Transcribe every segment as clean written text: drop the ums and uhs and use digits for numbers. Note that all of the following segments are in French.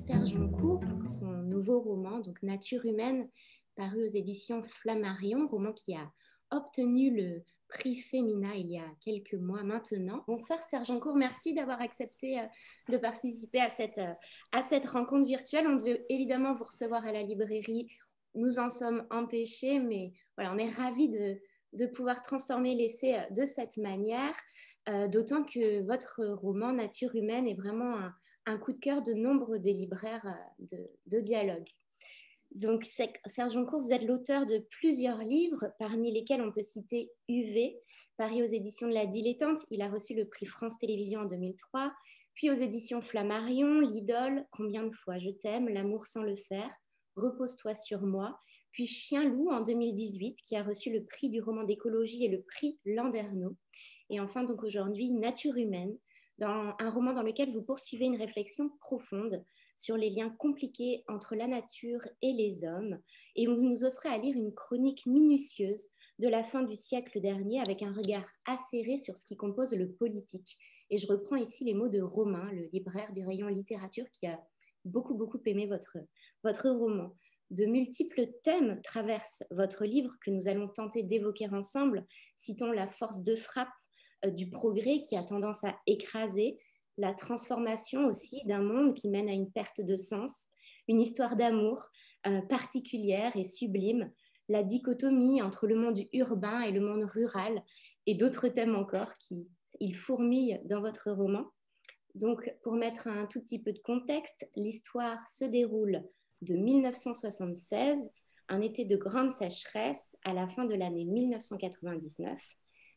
Serge Oncourt pour son nouveau roman, donc Nature humaine, paru aux éditions Flammarion, roman qui a obtenu le prix Femina il y a quelques mois maintenant. Bonsoir Serge Oncourt, merci d'avoir accepté de participer à cette rencontre virtuelle. On devait évidemment vous recevoir à la librairie, nous en sommes empêchés, mais voilà, on est ravis de pouvoir transformer l'essai de cette manière, d'autant que votre roman Nature humaine est vraiment un coup de cœur de nombre des libraires de dialogue. Donc, Serge Oncourt, vous êtes l'auteur de plusieurs livres, parmi lesquels on peut citer UV, paru aux éditions de La Dilettante. Il a reçu le prix France Télévisions en 2003, puis aux éditions Flammarion, L'Idole, Combien de fois je t'aime, L'amour sans le faire, Repose-toi sur moi, puis Chien loup en 2018, qui a reçu le prix du roman d'écologie et le prix Landerneau. Et enfin, donc aujourd'hui, Nature humaine, dans un roman dans lequel vous poursuivez une réflexion profonde sur les liens compliqués entre la nature et les hommes, et vous nous offrez à lire une chronique minutieuse de la fin du siècle dernier avec un regard acéré sur ce qui compose le politique. Et je reprends ici les mots de Romain, le libraire du rayon littérature, qui a beaucoup aimé votre roman. De multiples thèmes traversent votre livre que nous allons tenter d'évoquer ensemble. Citons la force de frappe du progrès qui a tendance à écraser, la transformation aussi d'un monde qui mène à une perte de sens, une histoire d'amour particulière et sublime, la dichotomie entre le monde urbain et le monde rural, et d'autres thèmes encore qui ils fourmillent dans votre roman. Donc, pour mettre un tout petit peu de contexte, l'histoire se déroule de 1976, un été de grande sécheresse à la fin de l'année 1999,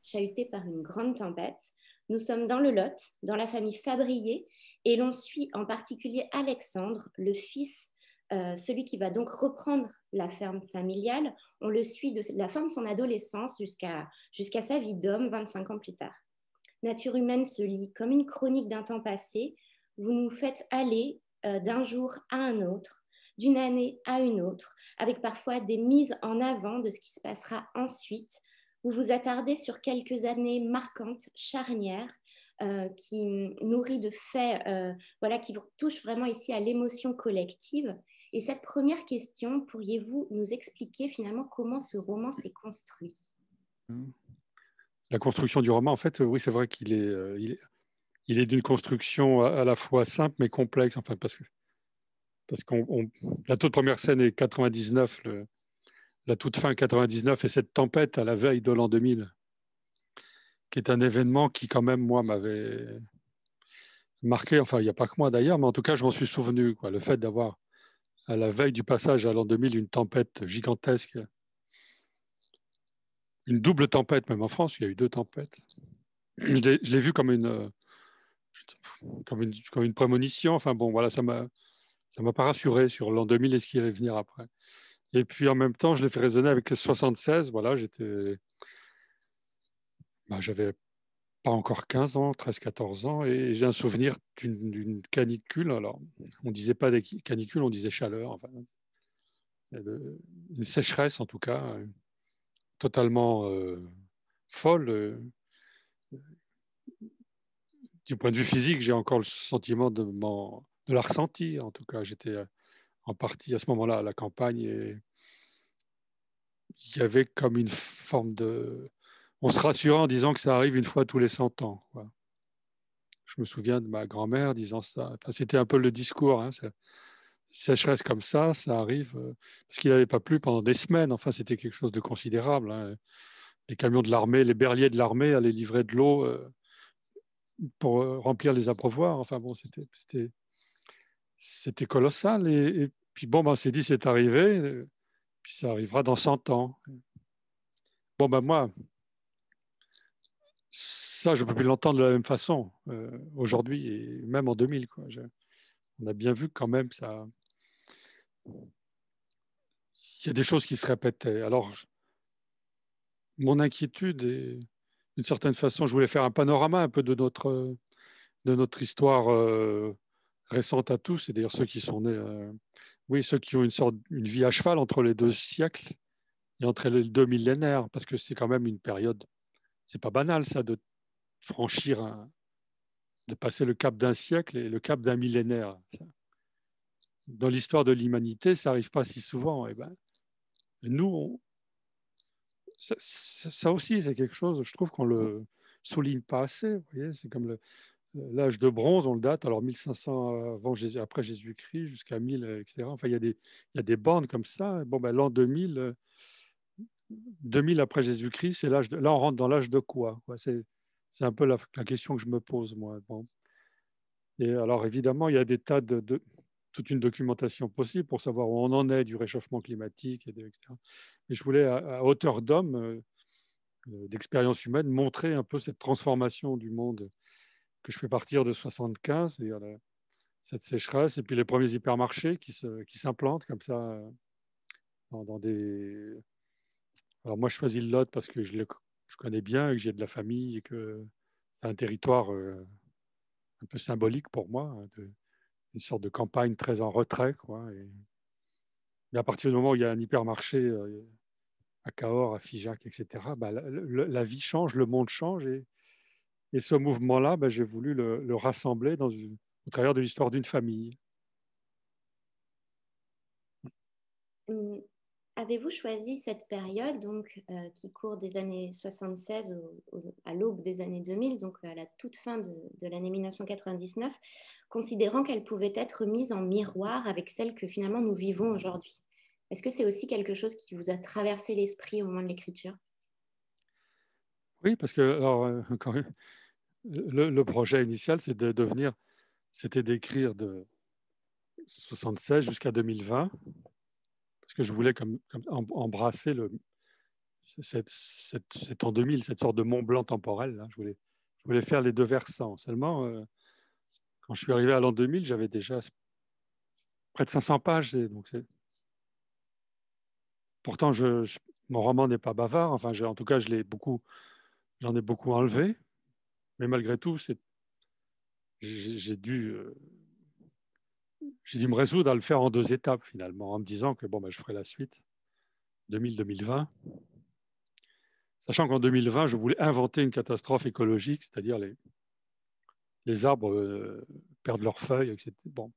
chahuté par une grande tempête. Nous sommes dans le Lot, dans la famille Fabrier, et l'on suit en particulier Alexandre, le fils, celui qui va donc reprendre la ferme familiale. On le suit de la fin de son adolescence jusqu'à sa vie d'homme 25 ans plus tard. Nature humaine se lit comme une chronique d'un temps passé. Vous nous faites aller d'un jour à un autre, d'une année à une autre, avec parfois des mises en avant de ce qui se passera ensuite. Vous vous attardez sur quelques années marquantes, charnières, qui nourries de faits voilà, qui touchent vraiment ici à l'émotion collective. Et cette première question, pourriez-vous nous expliquer finalement comment ce roman s'est construit? La construction du roman, en fait, oui, c'est vrai qu'il est, il est d'une construction à la fois simple mais complexe, enfin, parce qu'on la toute première scène est 99, la toute fin 99 et cette tempête à la veille de l'an 2000, qui est un événement qui quand même, moi, m'avait marqué, enfin, il n'y a pas que moi d'ailleurs, mais en tout cas, je m'en suis souvenu, quoi. Le fait d'avoir, à la veille du passage à l'an 2000, une tempête gigantesque, une double tempête, même en France, il y a eu 2 tempêtes. Je l'ai vu comme une prémonition. Enfin bon, voilà, ça m'a pas rassuré sur l'an 2000 et ce qui allait venir après. Et puis en même temps, je l'ai fait résonner avec 76. Voilà, j'avais pas encore 15 ans, 13-14 ans, et j'ai un souvenir d'une canicule. Alors, on disait pas des canicules, on disait chaleur. Enfin, une sécheresse en tout cas, totalement folle. Du point de vue physique, j'ai encore le sentiment de la ressentir. En tout cas, j'étais en partie à ce moment-là à la campagne et il y avait comme une forme de... On se rassurait en disant que ça arrive une fois tous les 100 ans, quoi. Je me souviens de ma grand-mère disant ça. Enfin, c'était un peu le discours, hein, sécheresse comme ça arrive parce qu'il n'avait pas plu pendant des semaines. Enfin, c'était quelque chose de considérable, hein. Les camions de l'armée, les berliers de l'armée allaient livrer de l'eau pour remplir les abreuvoirs. Enfin bon, c'était colossal. Et puis bon, ben, on s'est dit, c'est arrivé, puis ça arrivera dans 100 ans. Bon, ben moi, ça, je ne peux plus l'entendre de la même façon aujourd'hui et même en 2000, quoi. On a bien vu quand même ça. Il y a des choses qui se répétaient. Alors, mon inquiétude est, d'une certaine façon, je voulais faire un panorama un peu de notre histoire récente à tous, et d'ailleurs ceux qui sont nés, oui, ceux qui ont une vie à cheval entre les 2 siècles et entre les 2 millénaires, parce que c'est quand même une période, c'est pas banal ça, de franchir, de passer le cap d'un siècle et le cap d'un millénaire. dans l'histoire de l'humanité, ça n'arrive pas si souvent. Et ben, nous, ça aussi, c'est quelque chose, je trouve qu'on le souligne pas assez. Vous voyez, c'est comme l'âge de bronze, on le date, alors 1500 après Jésus-Christ jusqu'à 1000, etc. Enfin, il y a des bandes comme ça. Bon, ben, l'an 2000, 2000 après Jésus-Christ, c'est là, on rentre dans l'âge de quoi? C'est un peu la question que je me pose, moi. Bon. Et alors, évidemment, il y a des tas toute une documentation possible pour savoir où on en est du réchauffement climatique, etc. Mais je voulais, à hauteur d'homme, d'expérience humaine, montrer un peu cette transformation du monde que je fais partir de 75, c'est-à-dire cette sécheresse, et puis les premiers hypermarchés qui s'implantent comme ça dans des... Alors moi, je choisis le Lot parce que je connais bien, et que j'ai de la famille, et que c'est un territoire un peu symbolique pour moi, hein, une sorte de campagne très en retrait, quoi. Mais à partir du moment où il y a un hypermarché à Cahors, à Figeac, etc., bah, la vie change, le monde change. Et ce mouvement-là, bah, j'ai voulu le rassembler au travers de l'histoire d'une famille. Hum, Avez-vous choisi cette période donc, qui court des années 76 à l'aube des années 2000, donc à la toute fin de l'année 1999, considérant qu'elle pouvait être mise en miroir avec celle que finalement nous vivons aujourd'hui? Est-ce que c'est aussi quelque chose qui vous a traversé l'esprit au moment de l'écriture? Oui, parce que alors, le projet initial, c'était d'écrire de 76 jusqu'à 2020, parce que je voulais comme embrasser cet en 2000, cette sorte de Mont Blanc temporel. Là. Je voulais faire les deux versants. Seulement, quand je suis arrivé à l'an 2000, j'avais déjà près de 500 pages. Pourtant, mon roman n'est pas bavard. Enfin, en tout cas, j'en ai beaucoup enlevé. Mais malgré tout, j'ai j'ai dû, euh, j'ai dû me résoudre à le faire en deux étapes, finalement, en me disant que bon, ben, je ferai la suite, 2000-2020. Sachant qu'en 2020, je voulais inventer une catastrophe écologique, c'est-à-dire les arbres perdent leurs feuilles, etc. Bon.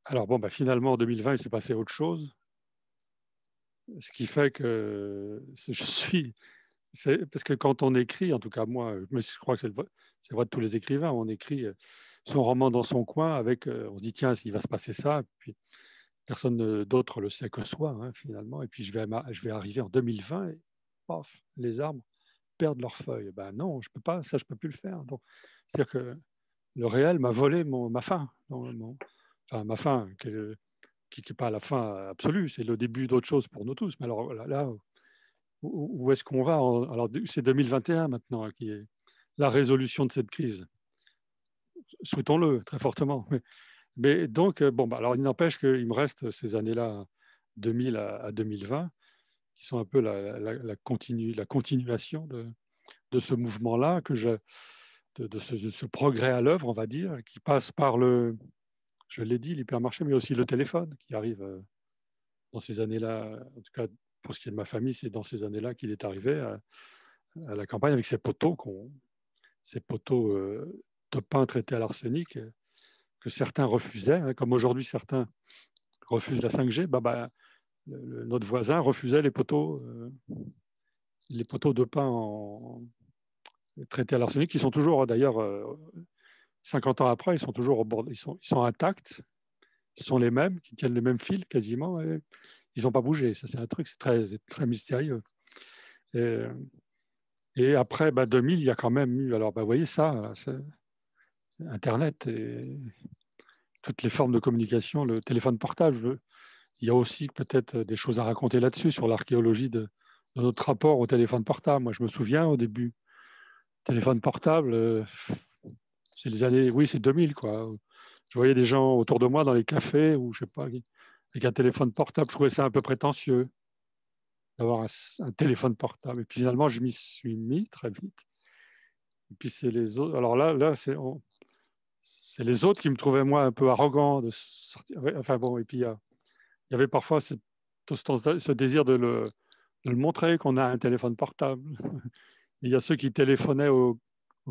Alors, bon, ben, finalement, en 2020, il s'est passé autre chose. Ce qui fait que parce que quand on écrit, en tout cas moi, mais je crois que c'est vrai de tous les écrivains, on écrit son roman dans son coin on se dit tiens, il va se passer ça, puis personne d'autre le sait que soi, hein, finalement, et puis je vais arriver en 2020 et paf, les arbres perdent leurs feuilles. Ben non, je peux pas, ça je peux plus le faire. Donc, c'est-à-dire que le réel m'a volé ma fin, enfin ma fin, qui n'est pas la fin absolue, c'est le début d'autre chose pour nous tous. Mais alors là où est-ce qu'on va alors, c'est 2021 maintenant qui est la résolution de cette crise. Souhaitons-le très fortement. Mais donc, bon, bah, alors il n'empêche qu'il me reste ces années-là, 2000 à 2020, qui sont un peu la continuation de ce mouvement-là, de ce progrès à l'œuvre, on va dire, qui passe par je l'ai dit, l'hypermarché, mais aussi le téléphone qui arrive dans ces années-là. En tout cas, pour ce qui est de ma famille, c'est dans ces années-là qu'il est arrivé à la campagne avec ces poteaux de pin traités à l'arsenic que certains refusaient, hein, comme aujourd'hui certains refusent la 5G. Notre voisin refusait les poteaux de pin traités à l'arsenic, qui sont toujours, d'ailleurs, 50 ans après, ils sont toujours au bord, ils sont intacts, ce sont les mêmes, qui tiennent les mêmes fils quasiment, et ils n'ont pas bougé. Ça, c'est un truc, c'est très mystérieux. Et, et après 2000, il y a quand même eu, alors vous voyez ça, Internet et toutes les formes de communication, le téléphone portable. Il y a aussi peut-être des choses à raconter là-dessus, sur l'archéologie de notre rapport au téléphone portable. Moi, je me souviens au début, téléphone portable, c'est les années, oui, c'est 2000, quoi. Je voyais des gens autour de moi dans les cafés ou je sais pas, avec un téléphone portable. Je trouvais ça un peu prétentieux d'avoir un téléphone portable. Et puis finalement, je m'y suis mis très vite. Et puis c'est les autres. Alors là, c'est les autres qui me trouvaient moi un peu arrogant de sortir. Enfin bon, et puis il y avait parfois ce désir de le montrer qu'on a un téléphone portable. Il y a ceux qui téléphonaient au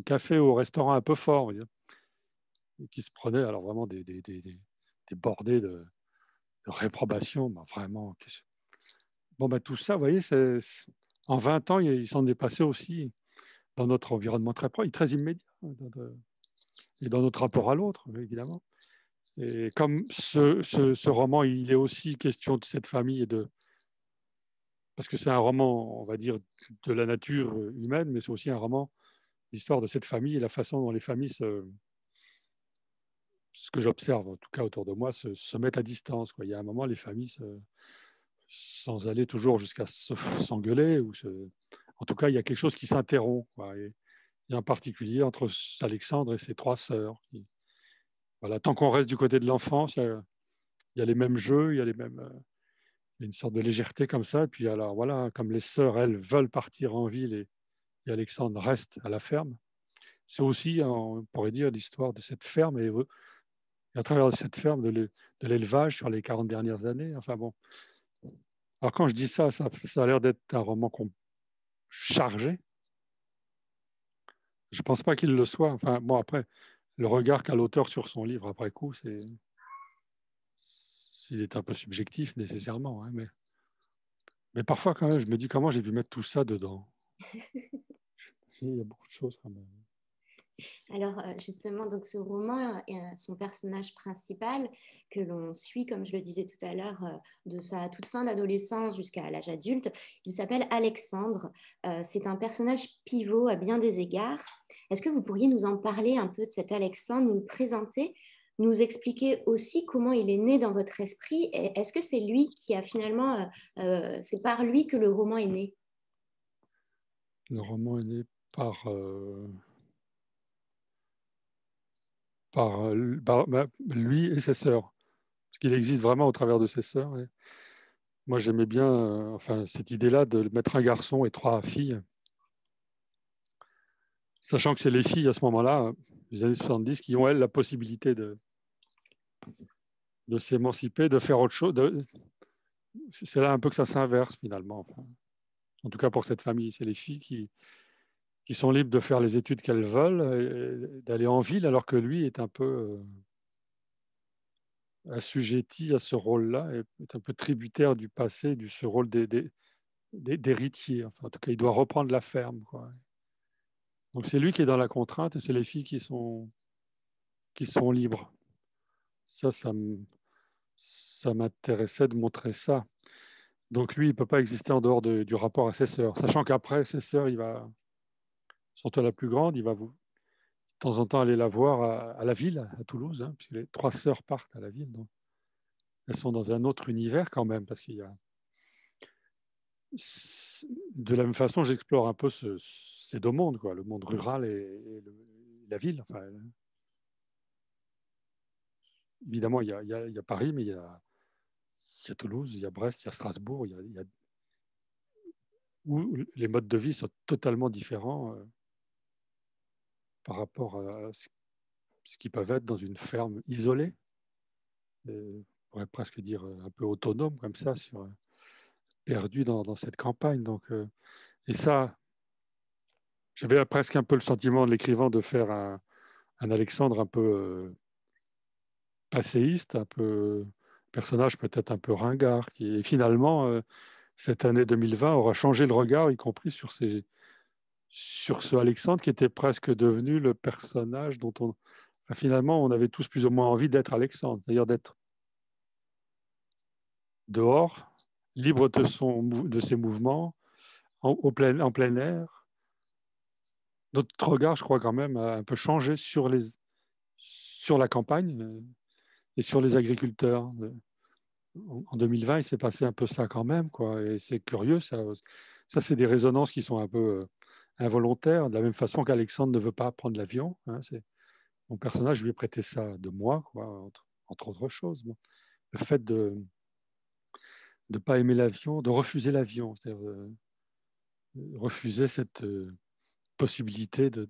café ou au restaurant un peu fort, et qui se prenaient alors vraiment des débordé de réprobation. Ben, vraiment, bon, ben, tout ça, vous voyez, en 20 ans, il s'en est passé aussi dans notre environnement très proche, très immédiat, et dans notre rapport à l'autre, évidemment. Et comme ce roman, il est aussi question de cette famille parce que c'est un roman, on va dire, de la nature humaine, mais c'est aussi un roman, l'histoire de cette famille et la façon dont les familles ce que j'observe, en tout cas autour de moi, se mettent à distance, quoi. Il y a un moment, les familles, sans aller toujours jusqu'à s'engueuler, en tout cas, il y a quelque chose qui s'interrompt, quoi. Et en particulier entre Alexandre et ses 3 sœurs. Voilà, tant qu'on reste du côté de l'enfance, il y a les mêmes jeux, il y a il y a une sorte de légèreté comme ça. Et puis alors voilà, comme les sœurs, elles, veulent partir en ville et Alexandre reste à la ferme. C'est aussi, on pourrait dire, l'histoire de cette ferme et à travers cette ferme, de l'élevage sur les 40 dernières années. Enfin bon. Alors quand je dis ça, ça a l'air d'être un roman chargé. Je ne pense pas qu'il le soit. Enfin bon, après, le regard qu'a l'auteur sur son livre après coup, il est un peu subjectif nécessairement, hein, mais parfois quand même, je me dis comment j'ai pu mettre tout ça dedans. Il y a beaucoup de choses quand même. Alors justement, donc ce roman, son personnage principal que l'on suit, comme je le disais tout à l'heure, de sa toute fin d'adolescence jusqu'à l'âge adulte, il s'appelle Alexandre. C'est un personnage pivot à bien des égards. Est-ce que vous pourriez nous en parler un peu de cet Alexandre, nous le présenter, nous expliquer aussi comment il est né dans votre esprit? Et est-ce que c'est lui qui a finalement, c'est par lui que le roman est né? Le roman est né par lui et ses sœurs, parce qu'il existe vraiment au travers de ses sœurs. Et moi, j'aimais bien enfin, cette idée-là de mettre un garçon et 3 filles, sachant que c'est les filles à ce moment-là, les années 70, qui ont, elles, la possibilité de s'émanciper, de faire autre chose. C'est là un peu que ça s'inverse finalement. Enfin, en tout cas pour cette famille, c'est les filles qui sont libres de faire les études qu'elles veulent, d'aller en ville, alors que lui est un peu assujetti à ce rôle-là, et est un peu tributaire du passé, de ce rôle d'héritier. Enfin, en tout cas, il doit reprendre la ferme, quoi. Donc c'est lui qui est dans la contrainte et c'est les filles qui sont libres. Ça m'intéressait de montrer ça. Donc lui, il ne peut pas exister en dehors du rapport à ses sœurs, sachant qu'après, ses sœurs, surtout la plus grande, il va de temps en temps aller la voir à la ville, à Toulouse, hein, puisque les 3 sœurs partent à la ville. Donc elles sont dans un autre univers quand même, parce qu'il y a... De la même façon, j'explore un peu ces 2 mondes, quoi, le monde rural et la ville. Enfin, évidemment, il y a Paris, mais il y a Toulouse, il y a Brest, il y a Strasbourg, où les modes de vie sont totalement différents par rapport à ce qui peuvent être dans une ferme isolée, on pourrait presque dire un peu autonome comme ça, perdu dans cette campagne. Donc, et ça, j'avais presque un peu le sentiment de l'écrivain de faire un Alexandre un peu passéiste, un peu personnage peut-être un peu ringard, qui finalement, cette année 2020 aura changé le regard, y compris sur ce Alexandre qui était presque devenu le personnage dont enfin, finalement, on avait tous plus ou moins envie d'être Alexandre, c'est-à-dire d'être dehors, libre de ses mouvements, en plein air. Notre regard, je crois quand même, a un peu changé sur la campagne et sur les agriculteurs. En 2020, il s'est passé un peu ça quand même, quoi. Et c'est curieux, ça c'est des résonances qui sont un peu involontaires, de la même façon qu'Alexandre ne veut pas prendre l'avion, hein. Mon personnage lui a prêté ça de moi, quoi, entre autres choses. Bon. Le fait de ne pas aimer l'avion, de refuser l'avion, c'est-à-dire refuser cette possibilité de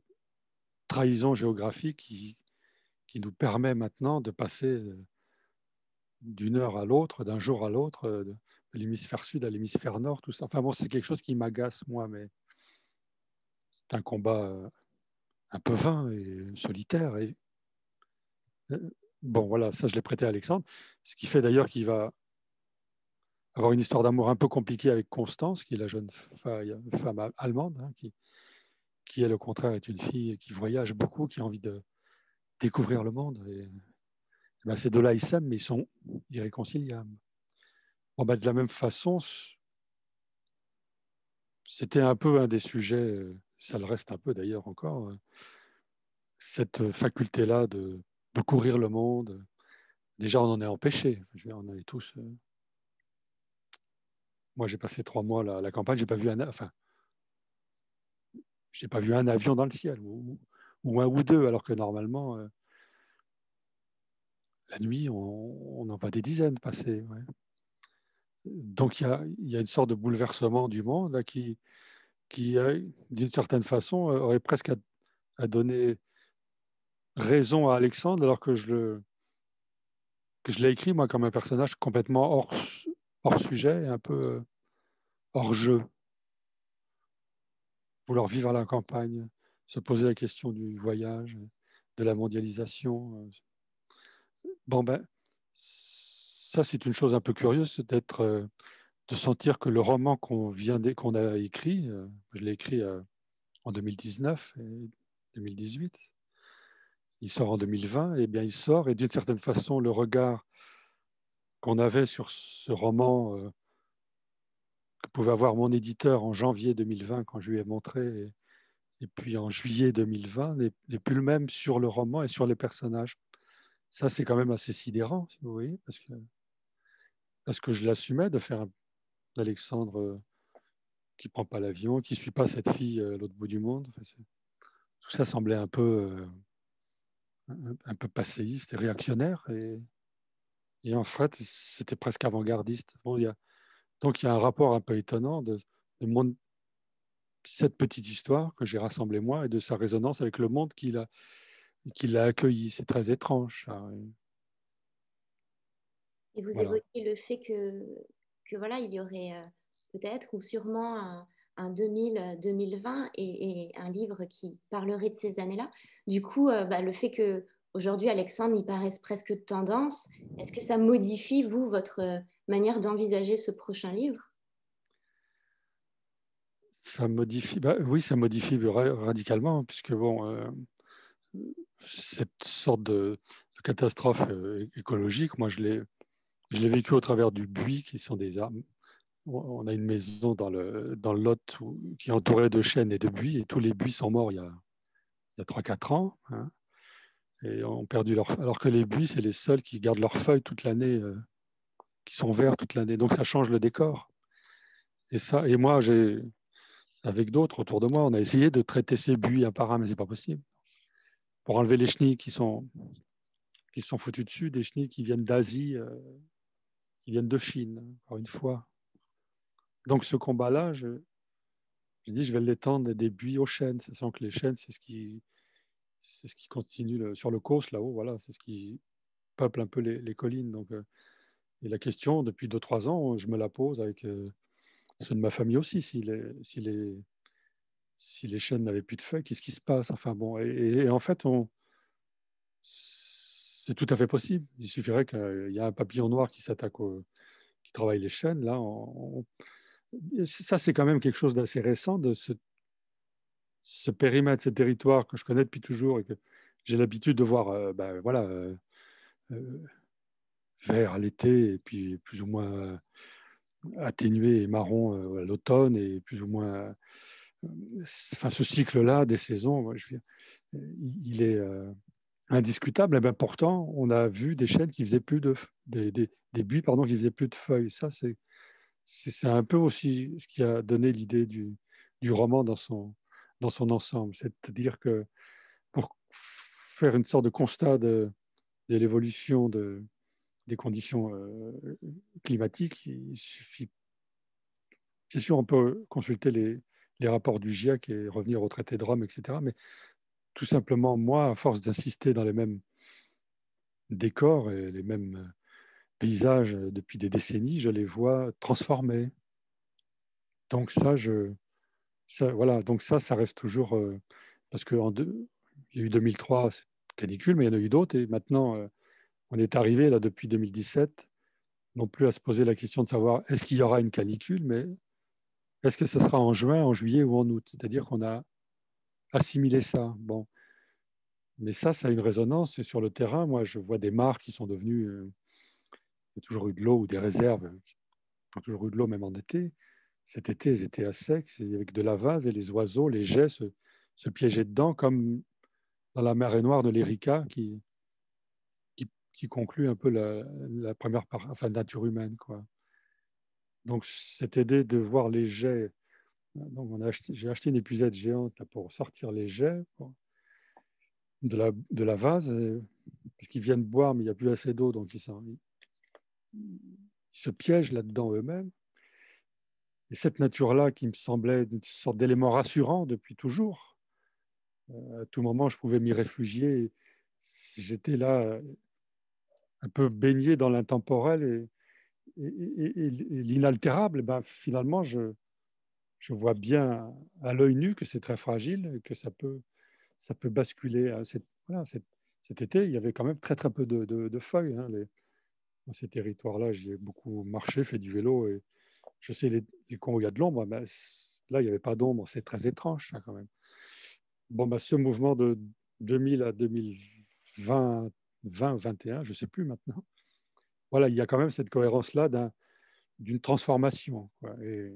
trahison géographique qui nous permet maintenant de passer d'une heure à l'autre, d'un jour à l'autre, de l'hémisphère sud à l'hémisphère nord, tout ça. Enfin bon, c'est quelque chose qui m'agace, moi, mais c'est un combat un peu vain et solitaire. Et Bon, voilà, ça, je l'ai prêté à Alexandre. Ce qui fait d'ailleurs qu'il va avoir une histoire d'amour un peu compliquée avec Constance, qui est la jeune femme allemande, hein, qui, elle, au contraire, est une fille qui voyage beaucoup, qui a envie de découvrir le monde. Et ben, ces deux-là, ils s'aiment, mais ils sont irréconciliables. Bon, ben, de la même façon, c'était un peu un des sujets, ça le reste un peu d'ailleurs encore, cette faculté-là de courir le monde. Déjà, on en est empêché. Je veux dire, on en est tous. Moi, j'ai passé 3 mois là, à la campagne, j'ai pas vu un avion dans le ciel, ou un ou deux, alors que normalement, la nuit, on en voit des dizaines passer. Ouais. Donc, il y a une sorte de bouleversement du monde là, qui d'une certaine façon, aurait presque à donner raison à Alexandre, alors que je l'ai écrit, moi, comme un personnage complètement hors sujet, un peu hors jeu, vouloir vivre à la campagne, se poser la question du voyage, de la mondialisation. Bon, ben, ça, c'est une chose un peu curieuse, de sentir que le roman qu'on a écrit, je l'ai écrit en 2019 et 2018, il sort en 2020, et bien il sort, et d'une certaine façon, le regard qu'on avait sur ce roman, que pouvait avoir mon éditeur en janvier 2020, quand je lui ai montré, et puis en juillet 2020, n'est plus le même sur le roman et sur les personnages. Ça, c'est quand même assez sidérant, si vous voyez, parce que je l'assumais de faire d'Alexandre qui ne prend pas l'avion, qui ne suit pas cette fille à l'autre bout du monde. Enfin, tout ça semblait un peu passéiste et réactionnaire. Et en fait, c'était presque avant-gardiste. Bon, donc, il y a un rapport un peu étonnant de cette petite histoire que j'ai rassemblée moi et de sa résonance avec le monde qui l'a accueilli. C'est très étrange, ça. Et vous Voilà. évoquez le fait que voilà, il y aurait peut-être ou sûrement un 2020 et un livre qui parlerait de ces années-là. Du coup, bah, le fait que aujourd'hui Alexandre y paraisse presque tendance, est-ce que ça modifie, vous, votre manière d'envisager ce prochain livre? Ça modifie, bah, oui, ça modifie radicalement, puisque bon, cette sorte de catastrophe écologique, moi, je l'ai vécu au travers du buis, qui sont des arbres. On a une maison dans le Lot qui est entourée de chênes et de buis, et tous les buis sont morts il y a 3-4 ans, hein, et ont perdu alors que les buis, c'est les seuls qui gardent leurs feuilles toute l'année, qui sont verts toute l'année. Donc ça change le décor. Et moi, avec d'autres autour de moi, on a essayé de traiter ces buis un par un, mais c'est pas possible. Pour enlever les chenilles qui sont foutues dessus, des chenilles qui viennent d'Asie, qui viennent de Chine, encore une fois. Donc ce combat-là, j'ai dit, je vais l'étendre des buis aux chênes, sachant que les chênes, c'est ce qui continue sur le Causse, là-haut, voilà, c'est ce qui peuple un peu les collines. Donc, et la question, depuis 2-3 ans, je me la pose avec ceux de ma famille aussi, si les chênes n'avaient plus de feuilles, qu'est-ce qui se passe? Enfin bon, et en fait, c'est tout à fait possible. Il suffirait qu'il y ait un papillon noir qui travaille les chênes. Là, ça, c'est quand même quelque chose d'assez récent, de ce périmètre, ce territoire que je connais depuis toujours et que j'ai l'habitude de voir ben, voilà, euh, vert à l'été et puis plus ou moins atténué et marron à l'automne et plus ou moins. Enfin, ce cycle-là des saisons, moi, il est indiscutable. Et bien, pourtant, on a vu des chênes qui faisaient plus des buis, pardon, qui faisaient plus de feuilles. Ça, c'est un peu aussi ce qui a donné l'idée du roman dans son ensemble. C'est-à-dire que pour faire une sorte de constat de l'évolution des conditions climatiques, il suffit. Bien sûr, on peut consulter les rapports du GIEC et revenir au traité de Rome, etc. Mais tout simplement, moi, à force d'insister dans les mêmes décors et les mêmes paysages depuis des décennies, je les vois transformés. Donc voilà, donc ça reste toujours parce que il y a eu 2003, c'est canicule, mais il y en a eu d'autres et maintenant on est arrivé là depuis 2017, non plus à se poser la question de savoir est-ce qu'il y aura une canicule, mais est-ce que ce sera en juin, en juillet ou en août? C'est-à-dire qu'on a assimilé ça. Bon, mais ça a une résonance. Et sur le terrain, moi, je vois des mares qui sont devenues, il y a toujours eu de l'eau ou des réserves qui ont toujours eu de l'eau, même en été. Cet été, elles étaient à sec, avec de la vase, et les oiseaux, les jets se piégeaient dedans, comme dans la marée noire de l'Erika qui conclut un peu la première enfin, nature humaine, quoi. Donc, cette idée de voir les jets. Donc, j'ai acheté une épuisette géante là, pour sortir les jets de la vase, parce qu'ils viennent boire, mais il n'y a plus assez d'eau, donc ils se piègent là-dedans eux-mêmes. Et cette nature-là, qui me semblait une sorte d'élément rassurant depuis toujours, à tout moment, je pouvais m'y réfugier. J'étais là, un peu baigné dans l'intemporel et l'inaltérable. Ben, finalement, je vois bien à l'œil nu que c'est très fragile et que ça peut basculer. Voilà, cet été, il y avait quand même très, très peu de feuilles. Hein, dans ces territoires-là, j'y ai beaucoup marché, fait du vélo. Et je sais les coins où il y a de l'ombre, ben, là, il n'y avait pas d'ombre. C'est très étrange, ça, quand même. Bon, ben, ce mouvement de 2000 à 2020, 21, je ne sais plus maintenant. Voilà, il y a quand même cette cohérence-là d'une transformation, quoi. Et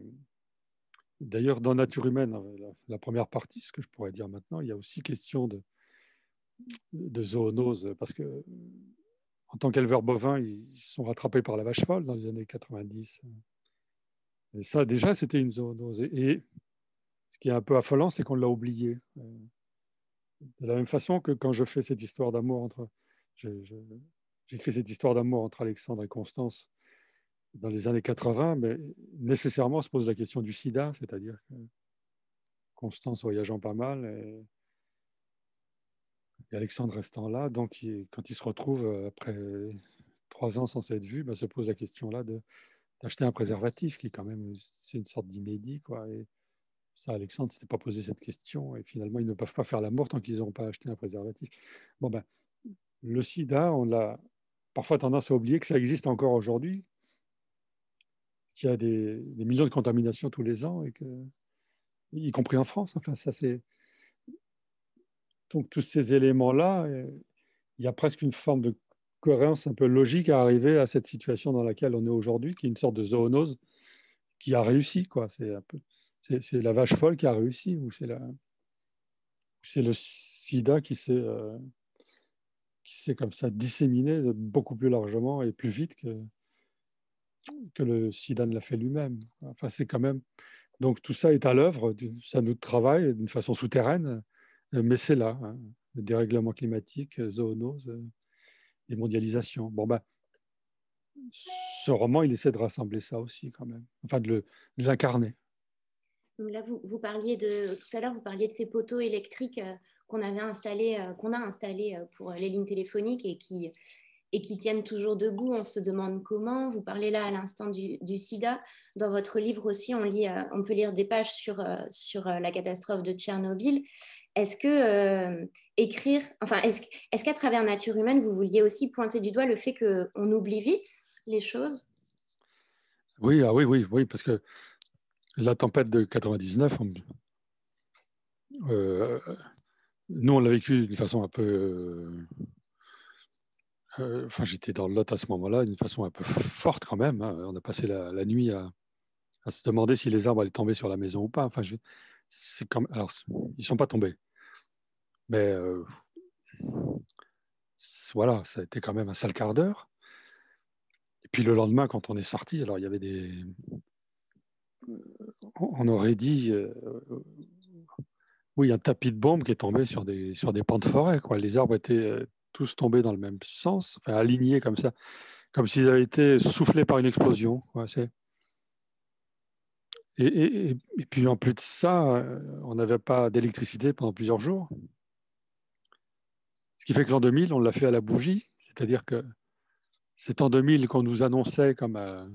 d'ailleurs, dans Nature humaine, la première partie, ce que je pourrais dire maintenant, il y a aussi question de zoonose, parce que en tant qu'éleveurs bovins, ils sont rattrapés par la vache folle dans les années 90. Et ça, déjà, c'était une zoonose. Et ce qui est un peu affolant, c'est qu'on l'a oublié. De la même façon que quand je fais cette histoire d'amour j'écris cette histoire d'amour entre Alexandre et Constance dans les années 80, mais nécessairement se pose la question du sida, c'est-à-dire que Constance voyageant pas mal et Alexandre restant là, donc quand il se retrouve après 3 ans sans s'être vu, se pose la question là d'acheter un préservatif qui quand même c'est une sorte d'inédit, quoi. Et ça, Alexandre ne s'était pas posé cette question et finalement ils ne peuvent pas faire l'amour tant qu'ils n'ont pas acheté un préservatif. Bon ben, le sida, on a parfois tendance à oublier que ça existe encore aujourd'hui, qu'il y a des millions de contaminations tous les ans, y compris en France. Enfin, ça, donc, tous ces éléments-là, il y a presque une forme de cohérence un peu logique à arriver à cette situation dans laquelle on est aujourd'hui, qui est une sorte de zoonose qui a réussi, quoi. C'est la vache folle qui a réussi, ou c'est le sida qui s'est comme ça disséminé beaucoup plus largement et plus vite que le sida ne l'a fait lui-même. Enfin, c'est quand même. Donc tout ça est à l'œuvre, ça nous travaille d'une façon souterraine, mais c'est là, hein, le dérèglement climatique, zoonose et mondialisation. Bon, ben, ce roman, il essaie de rassembler ça aussi quand même, enfin de l'incarner. Donc là, vous parliez tout à l'heure, vous parliez de ces poteaux électriques qu'on avait installés, qu'on a installés pour les lignes téléphoniques et qui tiennent toujours debout. On se demande comment. Vous parlez là à l'instant du sida. Dans votre livre aussi, on peut lire des pages sur la catastrophe de Tchernobyl. Est-ce que est-ce qu'à travers Nature humaine, vous vouliez aussi pointer du doigt le fait qu'on oublie vite les choses? Oui, ah oui, oui, oui, parce que la tempête de 99, nous, on l'a vécu d'une façon un peu. Enfin, j'étais dans le Lot à ce moment-là, d'une façon un peu forte quand même, hein. On a passé la nuit à se demander si les arbres allaient tomber sur la maison ou pas. Enfin, c'est comme, alors, ils ne sont pas tombés, mais voilà, ça a été quand même un sale quart d'heure. Et puis le lendemain, quand on est sorti, alors il y avait on aurait dit, oui, un tapis de bombes qui est tombé sur des pans de forêt, quoi. Les arbres étaient tous tombés dans le même sens, enfin, alignés comme ça, comme s'ils avaient été soufflés par une explosion, quoi. Et puis en plus de ça, on n'avait pas d'électricité pendant plusieurs jours. Ce qui fait que l'an 2000, on l'a fait à la bougie, c'est-à-dire que c'est en 2000 qu'on nous annonçait comme dans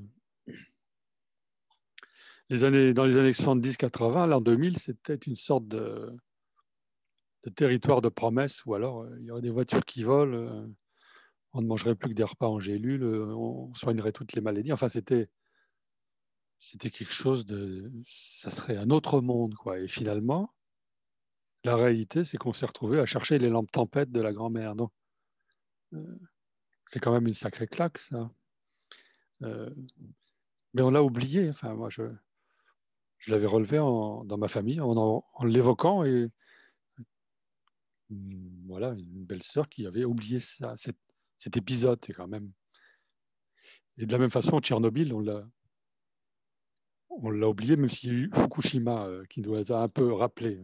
les années 70-80, l'an 2000, c'était une sorte de territoire de promesse, ou alors il y aurait des voitures qui volent, on ne mangerait plus que des repas en gélules, on soignerait toutes les maladies. Enfin, c'était quelque chose de... Ça serait un autre monde, quoi. Et finalement, la réalité, c'est qu'on s'est retrouvé à chercher les lampes tempêtes de la grand-mère. Donc, euh, c'est quand même une sacrée claque, ça. Euh, mais on l'a oublié. Enfin, moi, je l'avais relevé dans ma famille en l'évoquant et voilà, une belle sœur qui avait oublié ça, cet épisode, c'est quand même. Et de la même façon, Tchernobyl, on l'a oublié, même s'il y a eu Fukushima qui nous a un peu rappelé.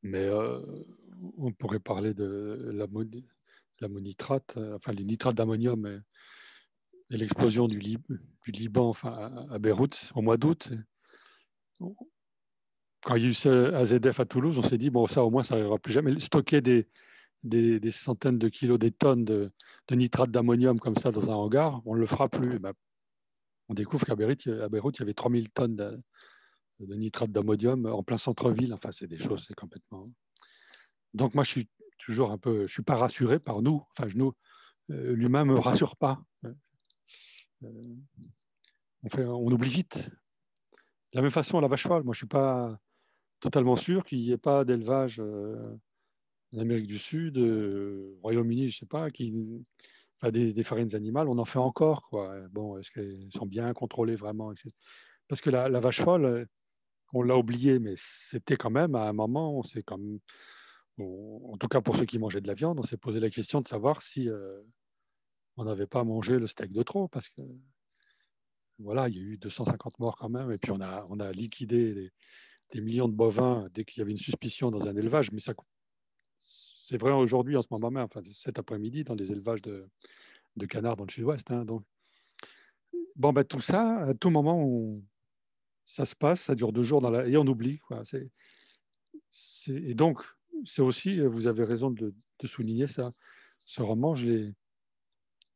Mais on pourrait parler de l'ammonitrate, enfin les nitrates d'ammonium et l'explosion du Liban, enfin à Beyrouth au mois d'août. Quand il y a eu ce AZF à Toulouse, on s'est dit, bon, ça au moins, ça n'arrivera plus jamais. Stocker des centaines de kilos, des tonnes de nitrate d'ammonium comme ça dans un hangar, on ne le fera plus. Et ben, on découvre qu'à Beyrouth, il y avait 3000 tonnes de nitrate d'ammonium en plein centre-ville. Enfin, c'est des choses, c'est complètement. Donc, moi, je suis toujours un peu, je suis pas rassuré par nous. Enfin, l'humain me rassure pas. On oublie vite. De la même façon, la vache folle, moi, je suis pas totalement sûr qu'il n'y ait pas d'élevage en Amérique du Sud, au Royaume-Uni, je sais pas, enfin, des farines animales, on en fait encore, quoi. Bon, est-ce qu'elles sont bien contrôlées vraiment, etc. Parce que la vache folle, on l'a oublié, mais c'était quand même à un moment, on s'est quand même, en tout cas pour ceux qui mangeaient de la viande, on s'est posé la question de savoir si on n'avait pas mangé le steak de trop, parce que voilà, il y a eu 250 morts quand même, et puis on a liquidé des millions de bovins dès qu'il y avait une suspicion dans un élevage, mais ça, c'est vrai aujourd'hui en ce moment même, enfin cet après-midi, dans des élevages de canards dans le sud-ouest. Hein, donc, bon, ben, tout ça, à tout moment, ça se passe, ça dure 2 jours et on oublie. Quoi. Et donc, c'est aussi, vous avez raison de souligner ça. Ce roman, je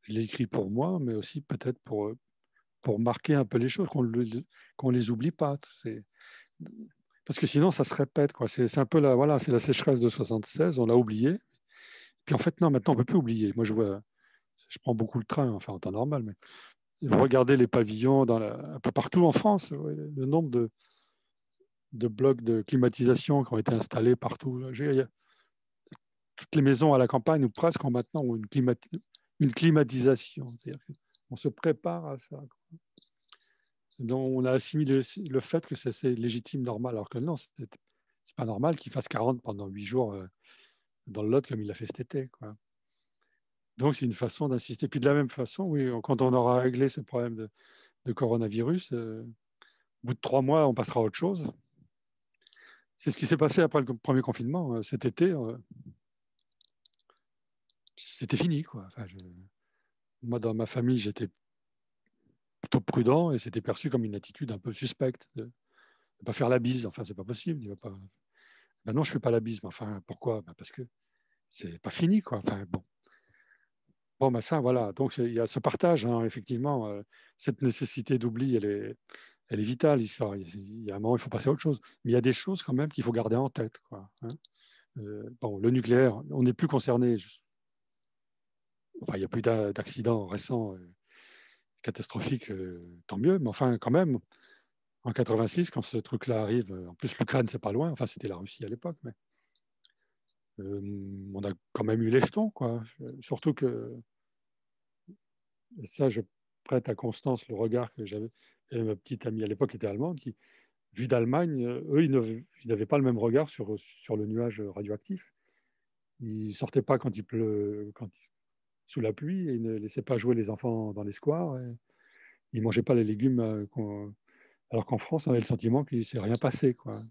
l'ai écrit pour moi, mais aussi peut-être pour marquer un peu les choses, qu'on les oublie pas. Parce que sinon, ça se répète. Quoi. C'est un peu voilà, c'est la sécheresse de 76, on l'a oublié. Puis en fait, non, maintenant, on ne peut plus oublier. Moi, je prends beaucoup le train, enfin, en temps normal, mais vous regardez les pavillons un peu partout en France, ouais, le nombre de blocs de climatisation qui ont été installés partout. Toutes les maisons à la campagne, ou presque, ont maintenant une climatisation. C'est-à-dire qu'on se prépare à ça. Donc, on a assimilé le fait que c'est légitime, normal, alors que non, c'est pas normal qu'il fasse 40 pendant 8 jours dans le Lot comme il l'a fait cet été. Quoi. Donc, c'est une façon d'insister. Puis de la même façon, oui, quand on aura réglé ce problème de coronavirus, au bout de 3 mois, on passera à autre chose. C'est ce qui s'est passé après le premier confinement. Cet été, c'était fini. Quoi. Enfin, moi, dans ma famille, j'étais plutôt prudent et c'était perçu comme une attitude un peu suspecte de ne pas faire la bise. Enfin, c'est pas possible. Il va pas... Ben non, je fais pas la bise. Mais enfin, pourquoi? Parce que c'est pas fini. Quoi. Enfin, bon. Bon, ben ça, voilà. Donc, il y a ce partage, hein, effectivement. Cette nécessité d'oubli, elle est vitale. Il y a un moment, il faut passer à autre chose. Mais il y a des choses quand même qu'il faut garder en tête. Quoi, hein. Bon, le nucléaire, on n'est plus concerné. Enfin, il n'y a plus d'accidents récents catastrophiques, tant mieux. Mais enfin, quand même, en 86, quand ce truc-là arrive, en plus l'Ukraine, c'est pas loin. Enfin, c'était la Russie à l'époque, mais on a quand même eu les jetons, quoi. Surtout que et ça, je prête à Constance le regard que j'avais. Et ma petite amie à l'époque était allemande, qui, vue d'Allemagne, eux, ils n'avaient pas le même regard sur le nuage radioactif. Ils sortaient pas quand il pleut, sous la pluie, et ils ne laissaient pas jouer les enfants dans les squares. Et ils ne mangeaient pas les légumes, alors qu'en France, on avait le sentiment qu'il ne s'est rien passé. Quoi.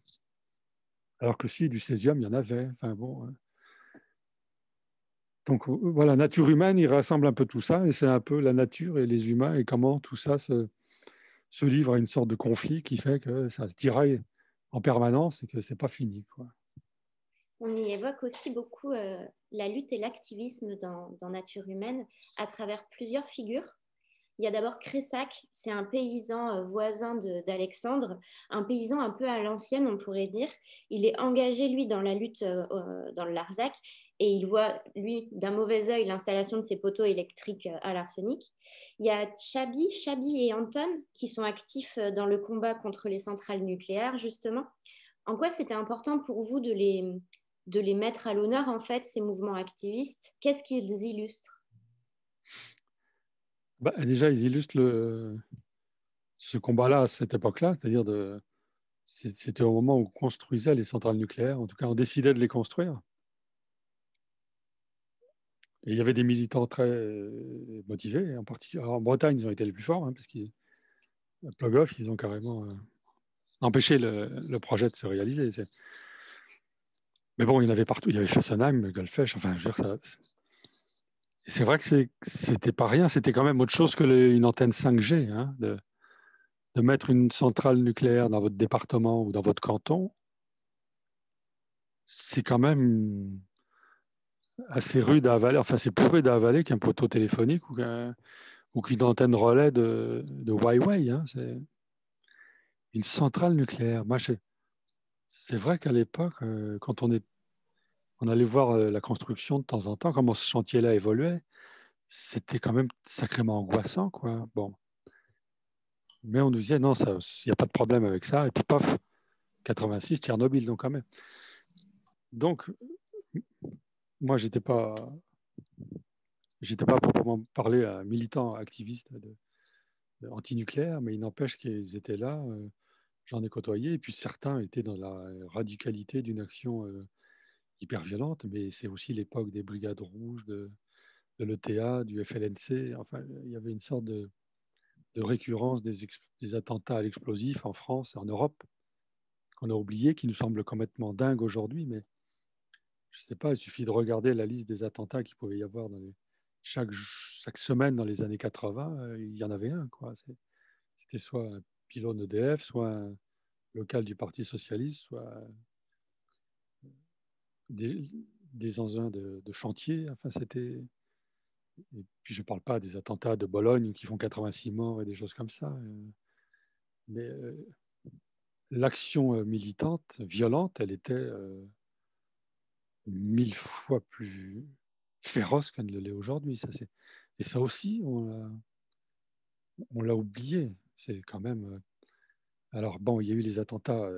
Alors que si, du césium, il y en avait. Enfin, bon, donc voilà, nature humaine, il rassemble un peu tout ça, et c'est un peu la nature et les humains, et comment tout ça se livre à une sorte de conflit qui fait que ça se tiraille en permanence et que c'est pas fini. Quoi. On y évoque aussi beaucoup la lutte et l'activisme dans Nature humaine à travers plusieurs figures. Il y a d'abord Cressac, c'est un paysan voisin d'Alexandre, un paysan un peu à l'ancienne, on pourrait dire. Il est engagé, lui, dans la lutte dans le Larzac et il voit, lui, d'un mauvais œil l'installation de ces poteaux électriques à l'arsenic. Il y a Chabi et Anton qui sont actifs dans le combat contre les centrales nucléaires, justement. En quoi c'était important pour vous de les mettre à l'honneur, en fait, ces mouvements activistes? Qu'est-ce qu'ils illustrent? Bah, déjà, ils illustrent ce combat-là à cette époque-là, c'est-à-dire c'était au moment où on construisait les centrales nucléaires, en tout cas on décidait de les construire. Et il y avait des militants très motivés, en particulier. Alors, en Bretagne, ils ont été les plus forts, hein, parce qu'à Plogoff, ils ont carrément empêché le projet de se réaliser. Mais bon, il y en avait partout. Il y avait Fessenheim, Golfech, enfin, je veux dire, c'est vrai que c'était pas rien, c'était quand même autre chose que une antenne 5G, hein, de mettre une centrale nucléaire dans votre département ou dans votre canton. C'est quand même assez rude à avaler, enfin c'est plus rude à avaler qu'un poteau téléphonique ou qu'une antenne relais de Huawei. Hein. C'est une centrale nucléaire. C'est vrai qu'à l'époque, quand on allait voir la construction de temps en temps, comment ce chantier-là évoluait, c'était quand même sacrément angoissant, quoi. Bon. Mais on nous disait, non, il n'y a pas de problème avec ça. Et puis, paf, 86, Tchernobyl, donc quand même. Donc, moi, j'étais pas proprement parlé un militant activiste anti-nucléaire, mais il n'empêche qu'ils étaient là. J'en ai côtoyé. Et puis, certains étaient dans la radicalité d'une action hyper violente, mais c'est aussi l'époque des brigades rouges, de l'ETA, du FLNC. Enfin, il y avait une sorte de récurrence des attentats à l'explosif en France et en Europe, qu'on a oublié, qui nous semble complètement dingue aujourd'hui, mais je ne sais pas, il suffit de regarder la liste des attentats qu'il pouvait y avoir chaque semaine dans les années 80, il y en avait un, quoi. C'était soit un pylône EDF, soit un local du Parti socialiste, soit des, des engins de chantier. Enfin, c'était. Et puis je ne parle pas des attentats de Bologne qui font 86 morts et des choses comme ça. Mais l'action militante, violente, elle était 1000 fois plus féroce qu'elle ne l'est aujourd'hui. Et ça aussi, on l'a oublié. C'est quand même. Alors bon, il y a eu les attentats.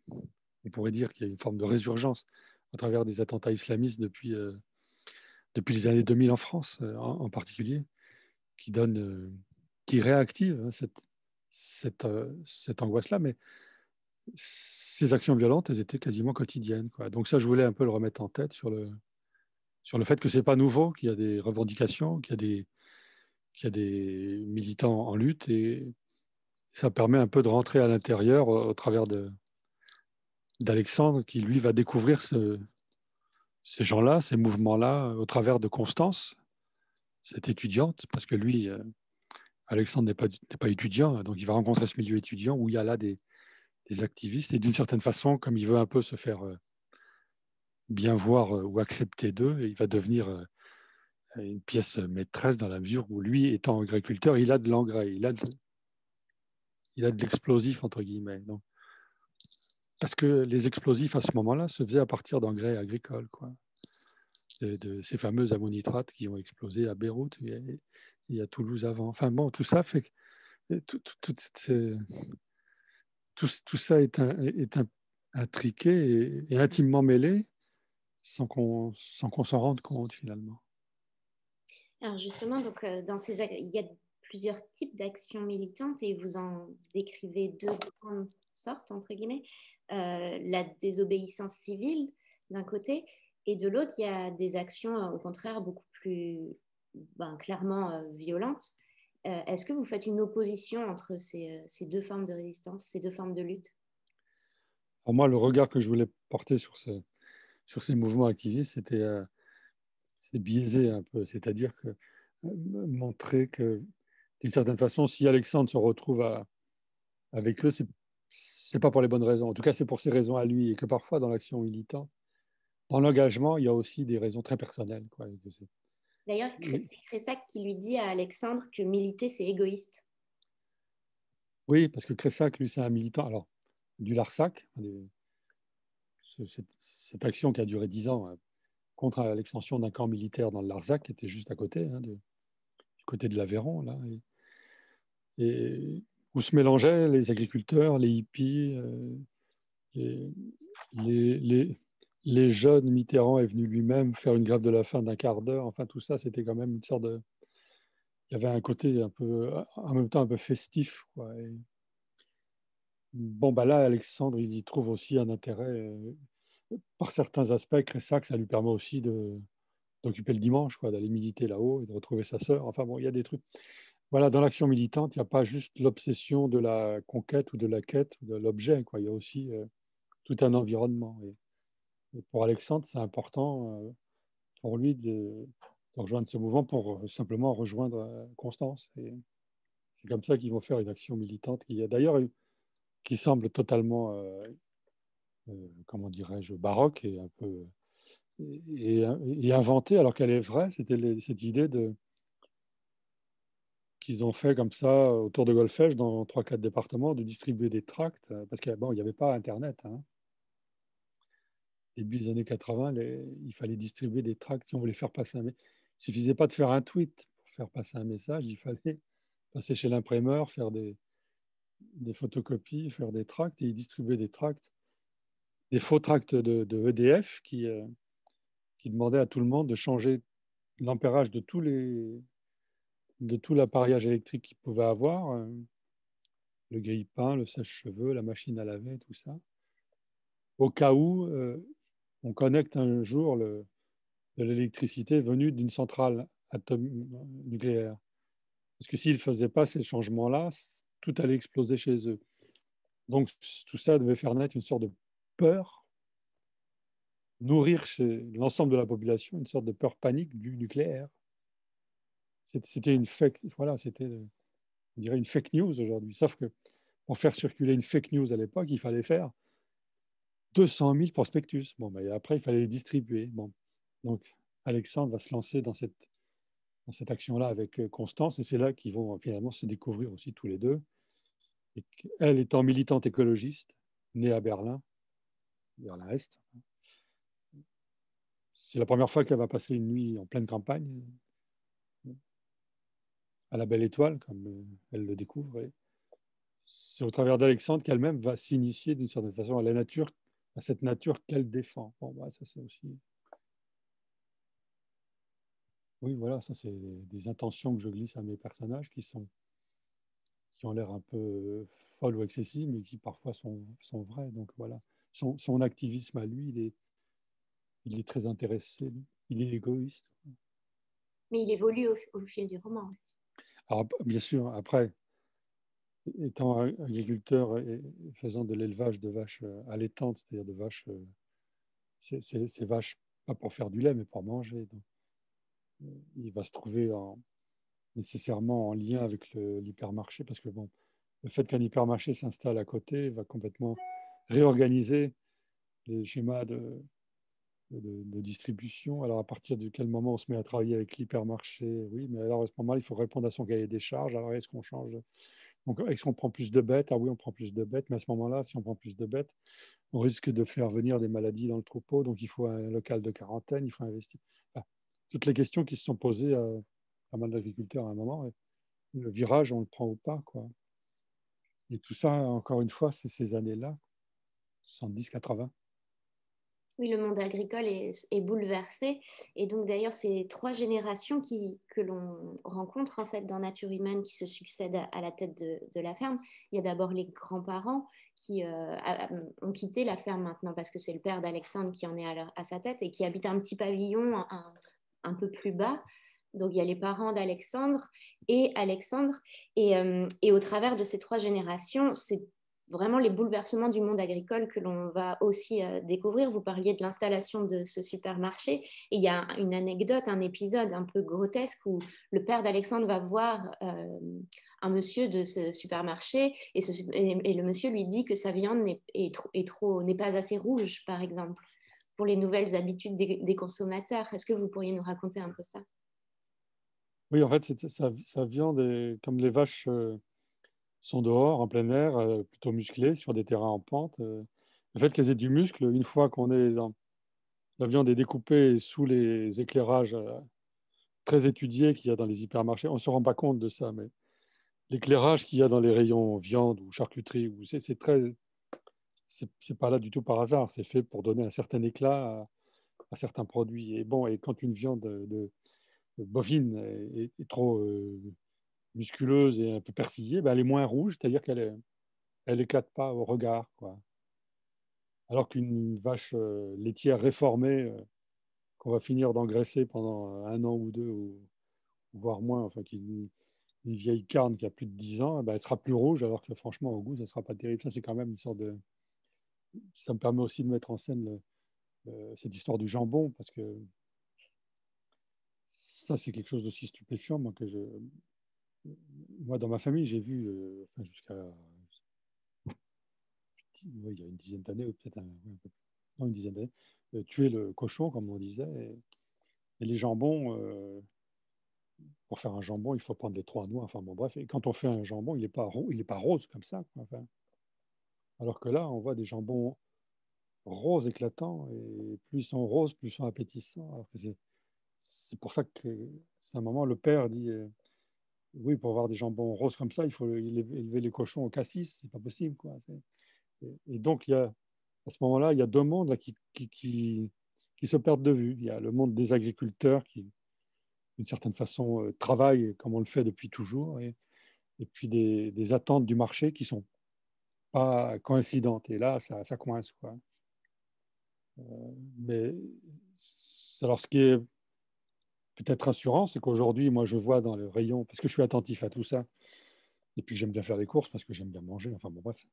On pourrait dire qu'il y a une forme de résurgence à travers des attentats islamistes depuis les années 2000 en France, en particulier, qui donne, qui réactive hein, cette angoisse-là. Mais ces actions violentes, elles étaient quasiment quotidiennes, quoi. Donc ça, je voulais un peu le remettre en tête sur le fait que c'est pas nouveau, qu'il y a des revendications, qu'il y a des militants en lutte, et ça permet un peu de rentrer à l'intérieur au travers d'Alexandre, qui lui va découvrir ces gens-là, ces mouvements-là, au travers de Constance, cette étudiante, parce que lui, Alexandre n'est pas étudiant, donc il va rencontrer ce milieu étudiant où il y a là des activistes, et d'une certaine façon, comme il veut un peu se faire bien voir ou accepter d'eux, il va devenir une pièce maîtresse dans la mesure où lui, étant agriculteur, il a de l'engrais, il a de l'explosif, entre guillemets. Donc, parce que les explosifs, à ce moment-là, se faisaient à partir d'engrais agricoles, quoi. De ces fameuses ammonitrates qui ont explosé à Beyrouth et à Toulouse avant. Enfin bon, tout ça fait que tout ça est intriqué et intimement mêlé sans qu'on s'en rende compte finalement. Alors justement, donc, il y a plusieurs types d'actions militantes et vous en décrivez deux grandes sortes, entre guillemets. La désobéissance civile d'un côté et de l'autre, il y a des actions au contraire beaucoup plus clairement violentes. Est-ce que vous faites une opposition entre ces deux formes de résistance, ces deux formes de lutte? Pour moi, le regard que je voulais porter sur ces mouvements activistes, c'est biaisé un peu, c'est-à-dire que montrer que d'une certaine façon, si Alexandre se retrouve avec eux, c'est pas pour les bonnes raisons. En tout cas, c'est pour ses raisons à lui, et que parfois dans l'action militante, dans l'engagement, il y a aussi des raisons très personnelles, quoi. D'ailleurs, Et- c'est Cressac qui lui dit à Alexandre que militer, c'est égoïste. oui, parce que Cressac, lui, c'est un militant. Alors, du Larsac, cette action qui a duré 10 ans contre l'extension d'un camp militaire dans le Larzac, qui était juste à côté, du côté de l'Aveyron, là, et où se mélangeaient les agriculteurs, les hippies, les, les, les- les jeunes. Mitterrand est venu lui-même faire une grève de la faim d'1 quart d'heure. Enfin, tout ça, c'était quand même une sorte de. Il y avait un côté un peu, en même temps, un peu festif, quoi. Bon, bah là, Alexandre, il y trouve aussi un intérêt. Par certains aspects, Cressac, ça lui permet aussi d'occuper le dimanche, quoi, d'aller militer là-haut et de retrouver sa sœur. Enfin bon, il y a des trucs. Voilà, dans l'action militante, il n'y a pas juste l'obsession de la conquête ou de la quête ou de l'objet, quoi. Il y a aussi tout un environnement. Et pour Alexandre, c'est important pour lui de rejoindre ce mouvement pour simplement rejoindre Constance. Et c'est comme ça qu'ils vont faire une action militante qui a d'ailleurs qui semble totalement, comment dirais-je, baroque et un peu et inventée alors qu'elle est vraie. C'était cette idée qu'ils ont fait comme ça autour de Golfech dans 3-4 départements de distribuer des tracts parce qu'il bon, il n'y avait pas Internet. Hein. Début des années 80, il fallait distribuer des tracts si on voulait faire passer un message. Il ne suffisait pas de faire un tweet pour faire passer un message, il fallait passer chez l'imprimeur, faire des photocopies, faire des tracts et ils distribuaient des tracts, des faux tracts de EDF qui demandaient à tout le monde de changer l'ampérage de tout l'appareillage électrique qu'ils pouvaient avoir, le grille-pain, le sèche-cheveux, la machine à laver, tout ça, au cas où on connecte un jour de l'électricité venue d'une centrale nucléaire. Parce que s'ils ne faisaient pas ces changements-là, tout allait exploser chez eux. Donc tout ça devait faire naître une sorte de peur, nourrir chez l'ensemble de la population une sorte de peur panique du nucléaire. C'était une fake, voilà, c'était, on dirait une fake news aujourd'hui. Sauf que pour faire circuler une fake news à l'époque, il fallait faire 200 000 prospectus. Bon, ben, après, il fallait les distribuer. Bon. Donc, Alexandre va se lancer dans cette action-là avec Constance, et c'est là qu'ils vont finalement se découvrir aussi tous les deux. Et elle étant militante écologiste, née à Berlin, Berlin-Est, c'est la première fois qu'elle va passer une nuit en pleine campagne, à la Belle Étoile, comme elle le découvre. Et c'est au travers d'Alexandre qu'elle-même va s'initier d'une certaine façon à la nature, à cette nature qu'elle défend. Bon, ouais, ça c'est aussi. Oui, voilà, ça c'est des intentions que je glisse à mes personnages qui ont l'air un peu folles ou excessives, mais qui parfois sont vraies. Donc voilà, son activisme à lui, il est très intéressé, il est égoïste. Mais il évolue au fil du roman aussi. Alors bien sûr, après, étant agriculteur et faisant de l'élevage de vaches allaitantes, c'est-à-dire de vaches, ces vaches, pas pour faire du lait, mais pour manger. Donc, il va se trouver nécessairement en lien avec l'hypermarché, parce que bon, le fait qu'un hypermarché s'installe à côté va complètement réorganiser les schémas de distribution. Alors, à partir de quel moment on se met à travailler avec l'hypermarché? Oui, mais alors à ce moment-là, il faut répondre à son cahier des charges. Alors, est-ce qu'on change? Donc, est-ce qu'on prend plus de bêtes? Ah oui, on prend plus de bêtes, mais à ce moment-là, si on prend plus de bêtes, on risque de faire venir des maladies dans le troupeau. Donc, il faut un local de quarantaine, il faut investir. Enfin, toutes les questions qui se sont posées à pas mal d'agriculteurs à un moment. Et le virage, on le prend ou pas, quoi. Et tout ça, encore une fois, c'est ces années-là, 70-80. Oui, le monde agricole est bouleversé. Et donc, d'ailleurs, c'est trois générations que l'on rencontre en fait dans Nature humaine qui se succèdent à la tête de la ferme. Il y a d'abord les grands-parents qui ont quitté la ferme maintenant parce que c'est le père d'Alexandre qui en est à sa tête et qui habite un petit pavillon un peu plus bas. Donc, il y a les parents d'Alexandre et Alexandre. Et au travers de ces trois générations, c'est vraiment les bouleversements du monde agricole que l'on va aussi découvrir. Vous parliez de l'installation de ce supermarché et il y a une anecdote, un épisode un peu grotesque où le père d'Alexandre va voir un monsieur de ce supermarché et le monsieur lui dit que sa viande n'est pas assez rouge, par exemple, pour les nouvelles habitudes des consommateurs. Est-ce que vous pourriez nous raconter un peu ça? Oui, en fait, sa viande, comme les vaches sont dehors, en plein air, plutôt musclées, sur des terrains en pente. Le fait qu'elles aient du muscle, une fois qu'on est dans... La viande est découpée sous les éclairages très étudiés qu'il y a dans les hypermarchés. On ne se rend pas compte de ça, mais l'éclairage qu'il y a dans les rayons viande ou charcuterie, c'est pas là du tout par hasard. C'est fait pour donner un certain éclat à certains produits. Et bon, et quand une viande de bovine est trop musculeuse et un peu persillée, ben, elle est moins rouge, c'est-à-dire elle éclate pas au regard, quoi. Alors qu'une vache laitière réformée, qu'on va finir d'engraisser pendant un an ou deux, ou voire moins, enfin, une vieille carne qui a plus de 10 ans, eh ben, elle sera plus rouge, alors que franchement, au goût, ça ne sera pas terrible. Ça, c'est quand même une sorte de... Ça me permet aussi de mettre en scène cette histoire du jambon, parce que ça, c'est quelque chose d'aussi stupéfiant, moi, dans ma famille, j'ai vu, enfin, jusqu'à ouais, il y a une dizaine d'années, ou peut-être ouais, un peu plus, non, une dizaine d'années, tuer le cochon, comme on disait, et les jambons, pour faire un jambon, il faut prendre les trois noix, enfin bon, bref, et quand on fait un jambon, il est pas rose comme ça, quoi, enfin, alors que là, on voit des jambons roses éclatants, et plus ils sont roses, plus ils sont appétissants, alors que c'est pour ça que, c'est un moment, le père dit, oui, pour avoir des jambons roses comme ça, il faut élever les cochons au cassis, c'est pas possible, quoi. Et donc, à ce moment-là, il y a deux mondes là, qui se perdent de vue. Il y a le monde des agriculteurs qui, d'une certaine façon, travaillent comme on le fait depuis toujours, et puis des attentes du marché qui ne sont pas coïncidentes. Et là, ça coince, quoi. Mais alors, ce qui est peut-être rassurant, c'est qu'aujourd'hui, moi, je vois dans le rayon, parce que je suis attentif à tout ça, et puis que j'aime bien faire des courses, parce que j'aime bien manger, enfin bon, bref.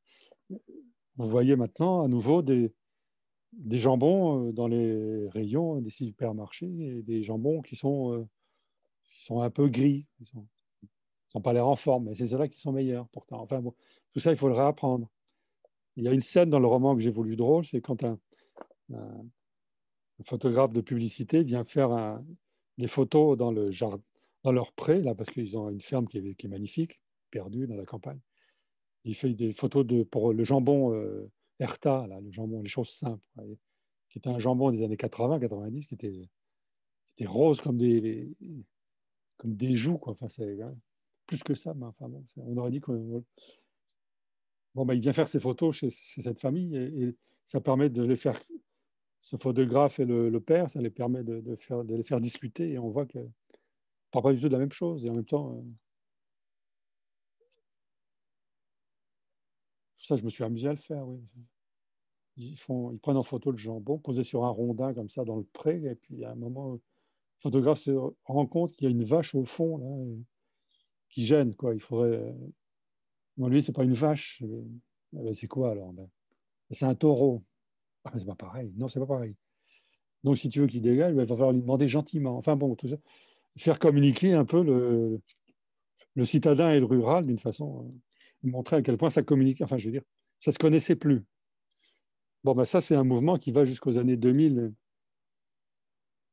Vous voyez maintenant à nouveau des jambons dans les rayons des supermarchés, et des jambons qui sont un peu gris, sont pas l'air en forme, mais c'est ceux-là qui sont meilleurs pourtant. Enfin bon, tout ça, il faut le réapprendre. Il y a une scène dans le roman que j'ai voulu drôle, c'est quand un photographe de publicité vient faire des photos dans le jardin, dans leur pré, là, parce qu'ils ont une ferme qui est magnifique, perdue dans la campagne. Il fait des photos pour le jambon Herta, là, le jambon, les choses simples, ouais, qui était un jambon des années 80-90, qui était rose comme des joues, quoi. Enfin, c'est hein, plus que ça, mais enfin, bon, on aurait dit que bon, bah, il vient faire ses photos chez cette famille, et ça permet de les faire, ce photographe et le père, ça les permet de les faire discuter, et on voit que ne parle pas du tout de la même chose. Et en même temps, ça, je me suis amusé à le faire, oui. Ils prennent en photo le jambon posé sur un rondin comme ça dans le pré, et puis à un moment, le photographe se rend compte qu'il y a une vache au fond là, qui gêne, quoi. Il faudrait. Non, lui, c'est pas une vache. Ah ben, c'est quoi alors? Ben, c'est un taureau. Ah, c'est pas pareil. Non, c'est pas pareil. Donc, si tu veux qu'il dégage, ben, il va falloir lui demander gentiment. Enfin bon, tout ça. Faire communiquer un peu le citadin et le rural d'une façon, montrer à quel point ça communique. Enfin, je veux dire, ça se connaissait plus. Bon, ben ça, c'est un mouvement qui va jusqu'aux années 2000,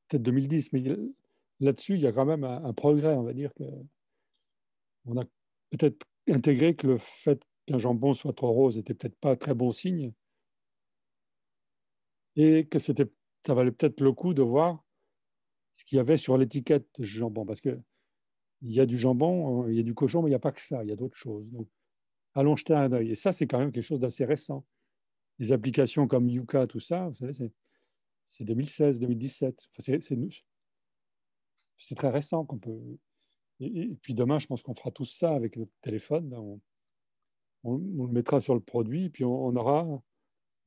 peut-être 2010, mais là-dessus, il y a quand même un progrès. On va dire qu'on a peut-être intégré que le fait qu'un jambon soit trop rose n'était peut-être pas un très bon signe, et que ça valait peut-être le coup de voir ce qu'il y avait sur l'étiquette de ce jambon, parce que il y a du jambon, il y a du cochon, mais il n'y a pas que ça, il y a d'autres choses. Donc, allons jeter un œil. Et ça, c'est quand même quelque chose d'assez récent. Les applications comme Yuka, tout ça, vous savez, c'est 2016, 2017. Enfin, c'est très récent qu'on peut. Et puis demain, je pense qu'on fera tout ça avec notre téléphone. On le mettra sur le produit, et puis on aura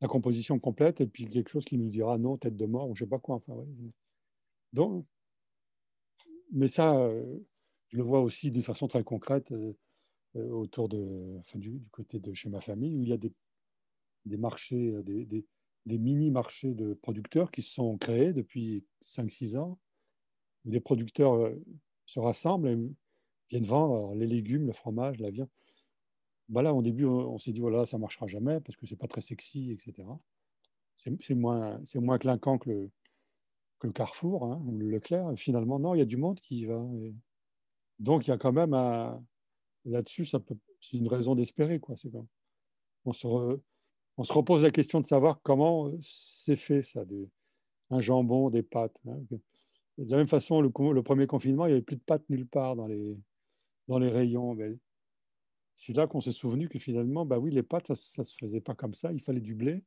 la composition complète, et puis quelque chose qui nous dira non, tête de mort, ou je ne sais pas quoi. Enfin, ouais. Donc, mais ça, je le vois aussi d'une façon très concrète autour enfin, du côté de chez ma famille, où il y a des marchés, des mini-marchés de producteurs qui se sont créés depuis 5-6 ans, où les producteurs se rassemblent et viennent vendre alors, les légumes, le fromage, la viande. Bah là, au début, on s'est dit, voilà, ça ne marchera jamais parce que ce n'est pas très sexy, etc. C'est moins clinquant que le Carrefour, hein, ou le Leclerc. Et finalement, non, il y a du monde qui y va. Donc, il y a quand même là-dessus, c'est une raison d'espérer, quoi. On se, re- on se repose la question de savoir comment c'est fait, ça, un jambon, des pâtes, hein. De la même façon, le premier confinement, il n'y avait plus de pâtes nulle part dans les rayons. Mais c'est là qu'on s'est souvenu que finalement, bah oui, les pâtes, ça ne se faisait pas comme ça. Il fallait du blé.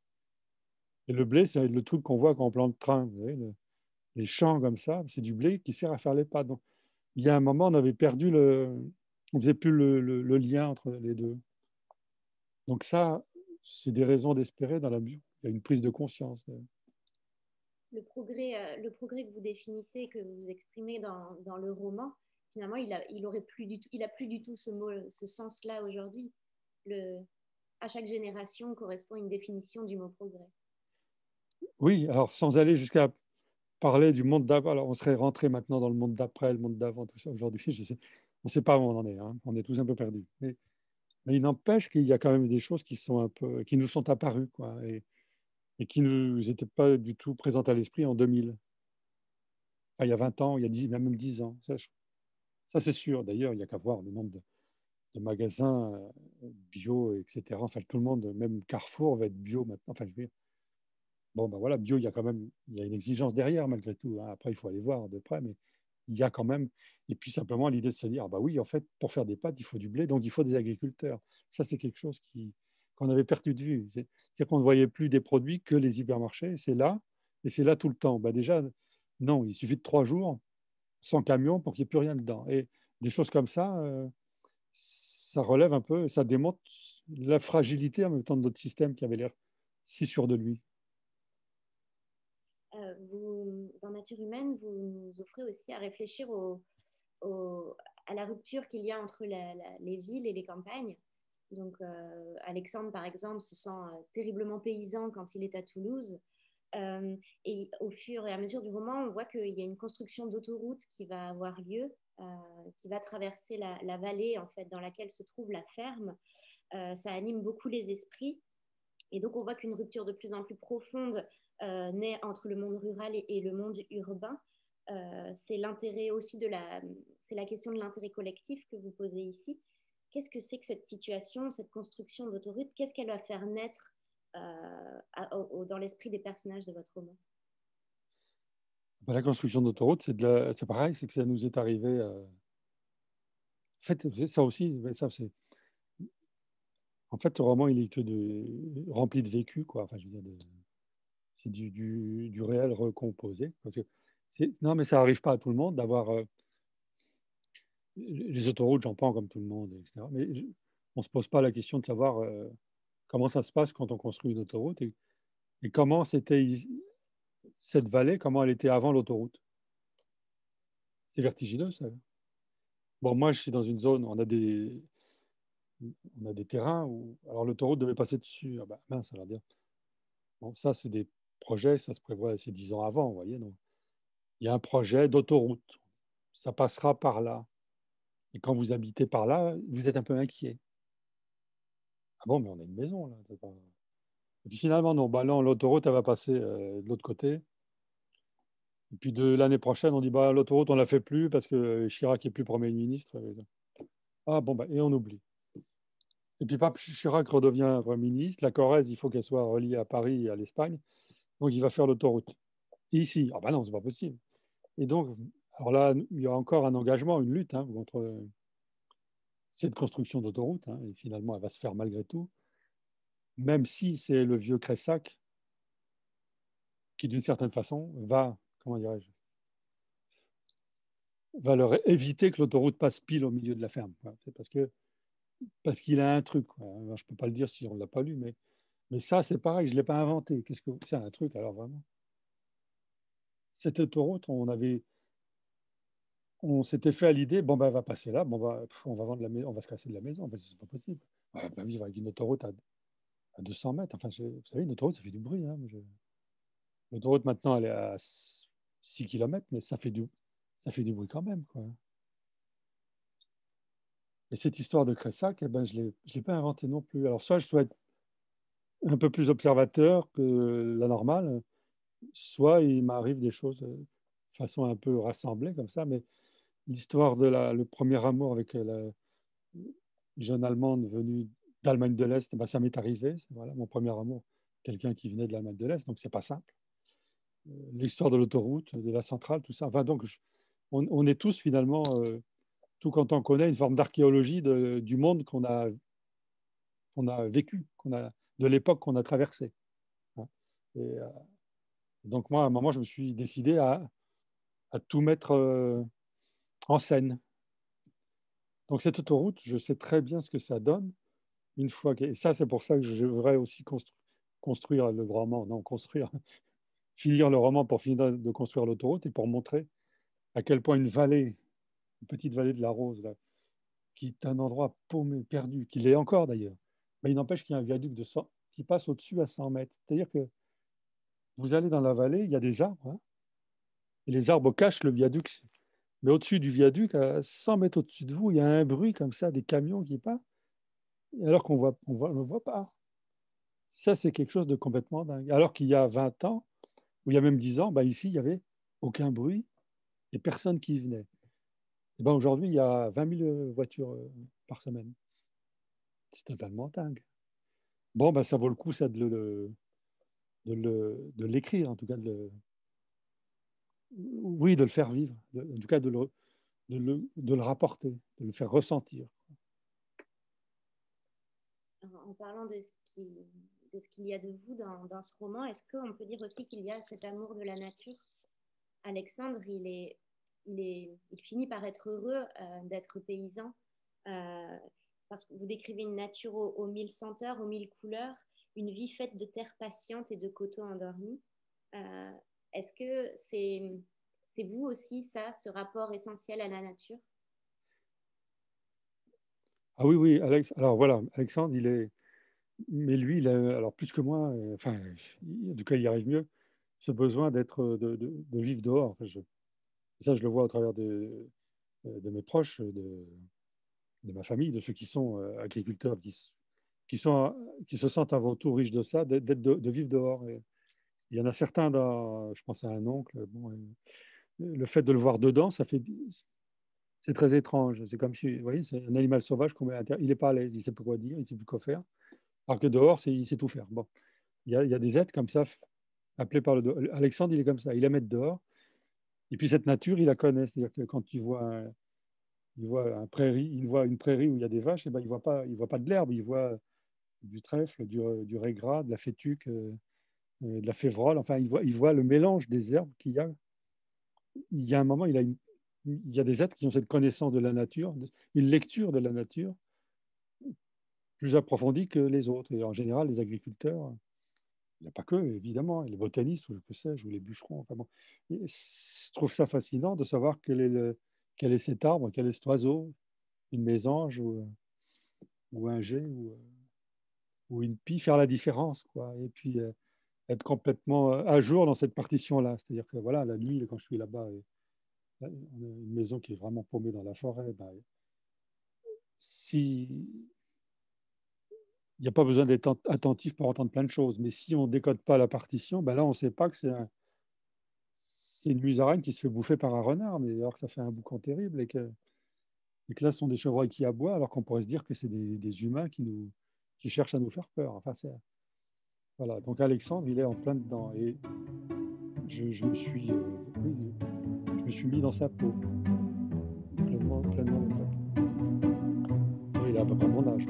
Et le blé, c'est le truc qu'on voit quand on plante le train. Vous savez, les champs comme ça, c'est du blé qui sert à faire les pâtes. Donc, il y a un moment, on avait perdu on ne faisait plus le lien entre les deux. Donc ça, c'est des raisons d'espérer dans la mesure où il y a une prise de conscience. Le progrès que vous définissez, que vous exprimez dans le roman, finalement, il a plus du tout ce mot, ce sens-là aujourd'hui. À chaque génération correspond une définition du mot progrès. Oui, alors sans aller jusqu'à parler du monde d'avant, alors on serait rentré maintenant dans le monde d'après, le monde d'avant, tout ça. Aujourd'hui, on ne sait pas où on en est, hein. On est tous un peu perdus. Mais il n'empêche qu'il y a quand même des choses qui nous sont apparues, quoi, et qui ne nous étaient pas du tout présentes à l'esprit en 2000. Enfin, il y a 20 ans, il y a même 10 ans. Ça c'est sûr. D'ailleurs, il n'y a qu'à voir le nombre de magasins bio, etc. Enfin, tout le monde, même Carrefour va être bio maintenant. Enfin, je veux dire, bon, ben voilà, bio, il y a une exigence derrière malgré tout, hein. Après, il faut aller voir de près, mais il y a quand même. Et puis simplement l'idée de se dire, ah bah oui, en fait, pour faire des pâtes, il faut du blé, donc il faut des agriculteurs. Ça, c'est quelque chose qu'on avait perdu de vue. C'est-à-dire qu'on ne voyait plus des produits que les hypermarchés. C'est là, et c'est là tout le temps. Bah déjà, non, il suffit de 3 jours sans camion pour qu'il n'y ait plus rien dedans. Et des choses comme ça relève un peu, ça démontre la fragilité en même temps de notre système qui avait l'air si sûr de lui. Dans Nature humaine, vous nous offrez aussi à réfléchir à la rupture qu'il y a entre les villes et les campagnes. Donc, Alexandre, par exemple, se sent terriblement paysan quand il est à Toulouse. Et au fur et à mesure du roman, on voit qu'il y a une construction d'autoroute qui va avoir lieu, qui va traverser la vallée en fait, dans laquelle se trouve la ferme. Ça anime beaucoup les esprits. Et donc, on voit qu'une rupture de plus en plus profonde naît entre le monde rural et le monde urbain. C'est l'intérêt aussi c'est la question de l'intérêt collectif que vous posez ici. Qu'est-ce que c'est que cette situation, cette construction d'autoroute? Qu'est-ce qu'elle va faire naître dans l'esprit des personnages de votre roman? La construction d'autoroutes, c'est pareil, c'est que ça nous est arrivé. En fait, c'est ça aussi. En fait, le roman, il est rempli de vécu, quoi. Enfin, je veux dire, c'est du réel recomposé. Parce que non, mais ça n'arrive pas à tout le monde d'avoir les autoroutes, j'en prends comme tout le monde, etc. Mais on ne se pose pas la question de savoir comment ça se passe quand on construit une autoroute et comment c'était cette vallée, comment elle était avant l'autoroute. C'est vertigineux, ça. Bon, moi, je suis dans une zone, on a des terrains où alors l'autoroute devait passer dessus. Ah bah, mince, alors dire. Bon, ça, c'est des projets, ça se prévoit, c'est 10 ans avant, vous voyez. Donc, il y a un projet d'autoroute. Ça passera par là. Et quand vous habitez par là, vous êtes un peu inquiet. Ah bon, mais on a une maison, là. Et puis finalement, non, bah non, l'autoroute, elle va passer de l'autre côté. Et puis de l'année prochaine, on dit, bah, l'autoroute, on ne la fait plus parce que Chirac est plus Premier ministre. Ah bon, bah, et on oublie. Et puis Pape Chirac redevient Premier ministre. La Corrèze, il faut qu'elle soit reliée à Paris et à l'Espagne. Donc, il va faire l'autoroute. Et ici, ah bah non, c'est pas possible. Et donc, alors là, il y a encore un engagement, une lutte contre cette construction d'autoroute. Et finalement, elle va se faire malgré tout, même si c'est le vieux Cressac qui, d'une certaine façon, comment dirais-je, va leur éviter que l'autoroute passe pile au milieu de la ferme, quoi. C'est parce qu'il a un truc, quoi. Alors, je ne peux pas le dire si on ne l'a pas lu, mais ça, c'est pareil, je ne l'ai pas inventé. C'est un truc, alors vraiment. Cette autoroute, on s'était fait à l'idée, bon, ben, elle va passer là, bon, on va vendre on va se casser de la maison, parce que c'est pas possible. On va pas vivre avec une autoroute à 200 mètres. Enfin, vous savez, une autoroute, ça fait du bruit, hein. L'autoroute, maintenant, elle est à 6 km, mais ça fait du bruit quand même, quoi. Et cette histoire de Cressac, eh ben, je ne l'ai pas inventée non plus. Alors, soit je dois être un peu plus observateur que la normale, soit il m'arrive des choses de façon un peu rassemblée comme ça, mais l'histoire de le premier amour avec la jeune Allemande venue d'Allemagne de l'Est, ben, ça m'est arrivé. Voilà, mon premier amour, quelqu'un qui venait de l'Allemagne de l'Est, donc c'est pas simple. L'histoire de l'autoroute, de la centrale, tout ça. Enfin, donc, on est tous finalement, tout quand on connaît une forme d'archéologie du monde qu'on a vécu, de l'époque qu'on a traversée. Hein. Et, donc moi, à un moment, je me suis décidé à tout mettre en scène. Donc cette autoroute, je sais très bien ce que ça donne une fois que, et ça, c'est pour ça que je voudrais aussi construire le roman, non, finir le roman pour finir de construire l'autoroute et pour montrer à quel point une vallée, une petite vallée de la Rose, là, qui est un endroit paumé, perdu, qu'il est encore d'ailleurs, mais il n'empêche qu'il y a un viaduc qui passe au-dessus à 100 mètres. C'est-à-dire que vous allez dans la vallée, il y a des arbres, hein, et les arbres cachent le viaduc. Mais au-dessus du viaduc, à 100 mètres au-dessus de vous, il y a un bruit comme ça, des camions qui passent, alors on ne voit pas. Ça, c'est quelque chose de complètement dingue. Alors qu'il y a 20 ans, ou il y a même 10 ans, ben ici, il n'y avait aucun bruit et personne qui venait. Et ben aujourd'hui, il y a 20 000 voitures par semaine. C'est totalement dingue. Bon, ben, ça vaut le coup, ça, de l'écrire, en tout cas, oui, de le faire vivre, en tout cas, de le rapporter, de le faire ressentir. En parlant de ce qu'il y a de vous dans ce roman, est-ce qu'on peut dire aussi qu'il y a cet amour de la nature? Alexandre, il finit par être heureux d'être paysan parce que vous décrivez une nature aux mille senteurs, aux mille couleurs, une vie faite de terre patiente et de coteaux endormis. Euh, Est-ce que c'est vous aussi, ça, ce rapport essentiel à la nature? Ah oui, oui, alors voilà, Alexandre, mais lui, alors plus que moi, enfin, en tout cas, il y arrive mieux, ce besoin de vivre dehors. Enfin, ça, je le vois au travers de mes proches, de ma famille, de ceux qui sont agriculteurs, qui, sont, qui se sentent avant tout riches de ça, de vivre dehors. Et il y en a certains, je pense à un oncle, bon, le fait de le voir dedans, c'est très étrange. C'est comme si, vous voyez, c'est un animal sauvage qu'on met à l'intérieur. Il n'est pas à l'aise, il ne sait pas quoi dire, il ne sait plus quoi faire. Alors que dehors, il sait tout faire. Bon, il y a des êtres comme ça, appelés par le dehors. Alexandre, il est comme ça, il aime être dehors. Et puis cette nature, il la connaît. C'est-à-dire que quand il voit il voit une prairie où il y a des vaches, et ben, il voit pas de l'herbe, il voit du trèfle, du régras, de la fétuque, de la févrole. Enfin, il voit le mélange des herbes qu'il y a. Il y a un moment, il y a des êtres qui ont cette connaissance de la nature, une lecture de la nature plus approfondie que les autres. Et en général, les agriculteurs, il n'y a pas que, évidemment, les botanistes, ou que sais-je, ou les bûcherons. Enfin bon. Je trouve ça fascinant de savoir quel est cet arbre, quel est cet oiseau, une mésange ou un jet ou une pie, faire la différence, quoi. Et puis être complètement à jour dans cette partition-là. C'est-à-dire que voilà, la nuit, quand je suis là-bas, on a une maison qui est vraiment paumée dans la forêt, ben, si il n'y a pas besoin d'être attentif pour entendre plein de choses. Mais si on ne décode pas la partition, ben là, on ne sait pas que c'est une musaraigne qui se fait bouffer par un renard, mais alors que ça fait un boucan terrible et que là, ce sont des chevreuils qui aboient, alors qu'on pourrait se dire que c'est des humains qui cherchent à nous faire peur. Enfin, voilà. Donc Alexandre, il est en plein dedans. Et je me suis, oui, je me suis mis dans sa peau, pleinement dans sa peau. Et il a à peu près mon âge.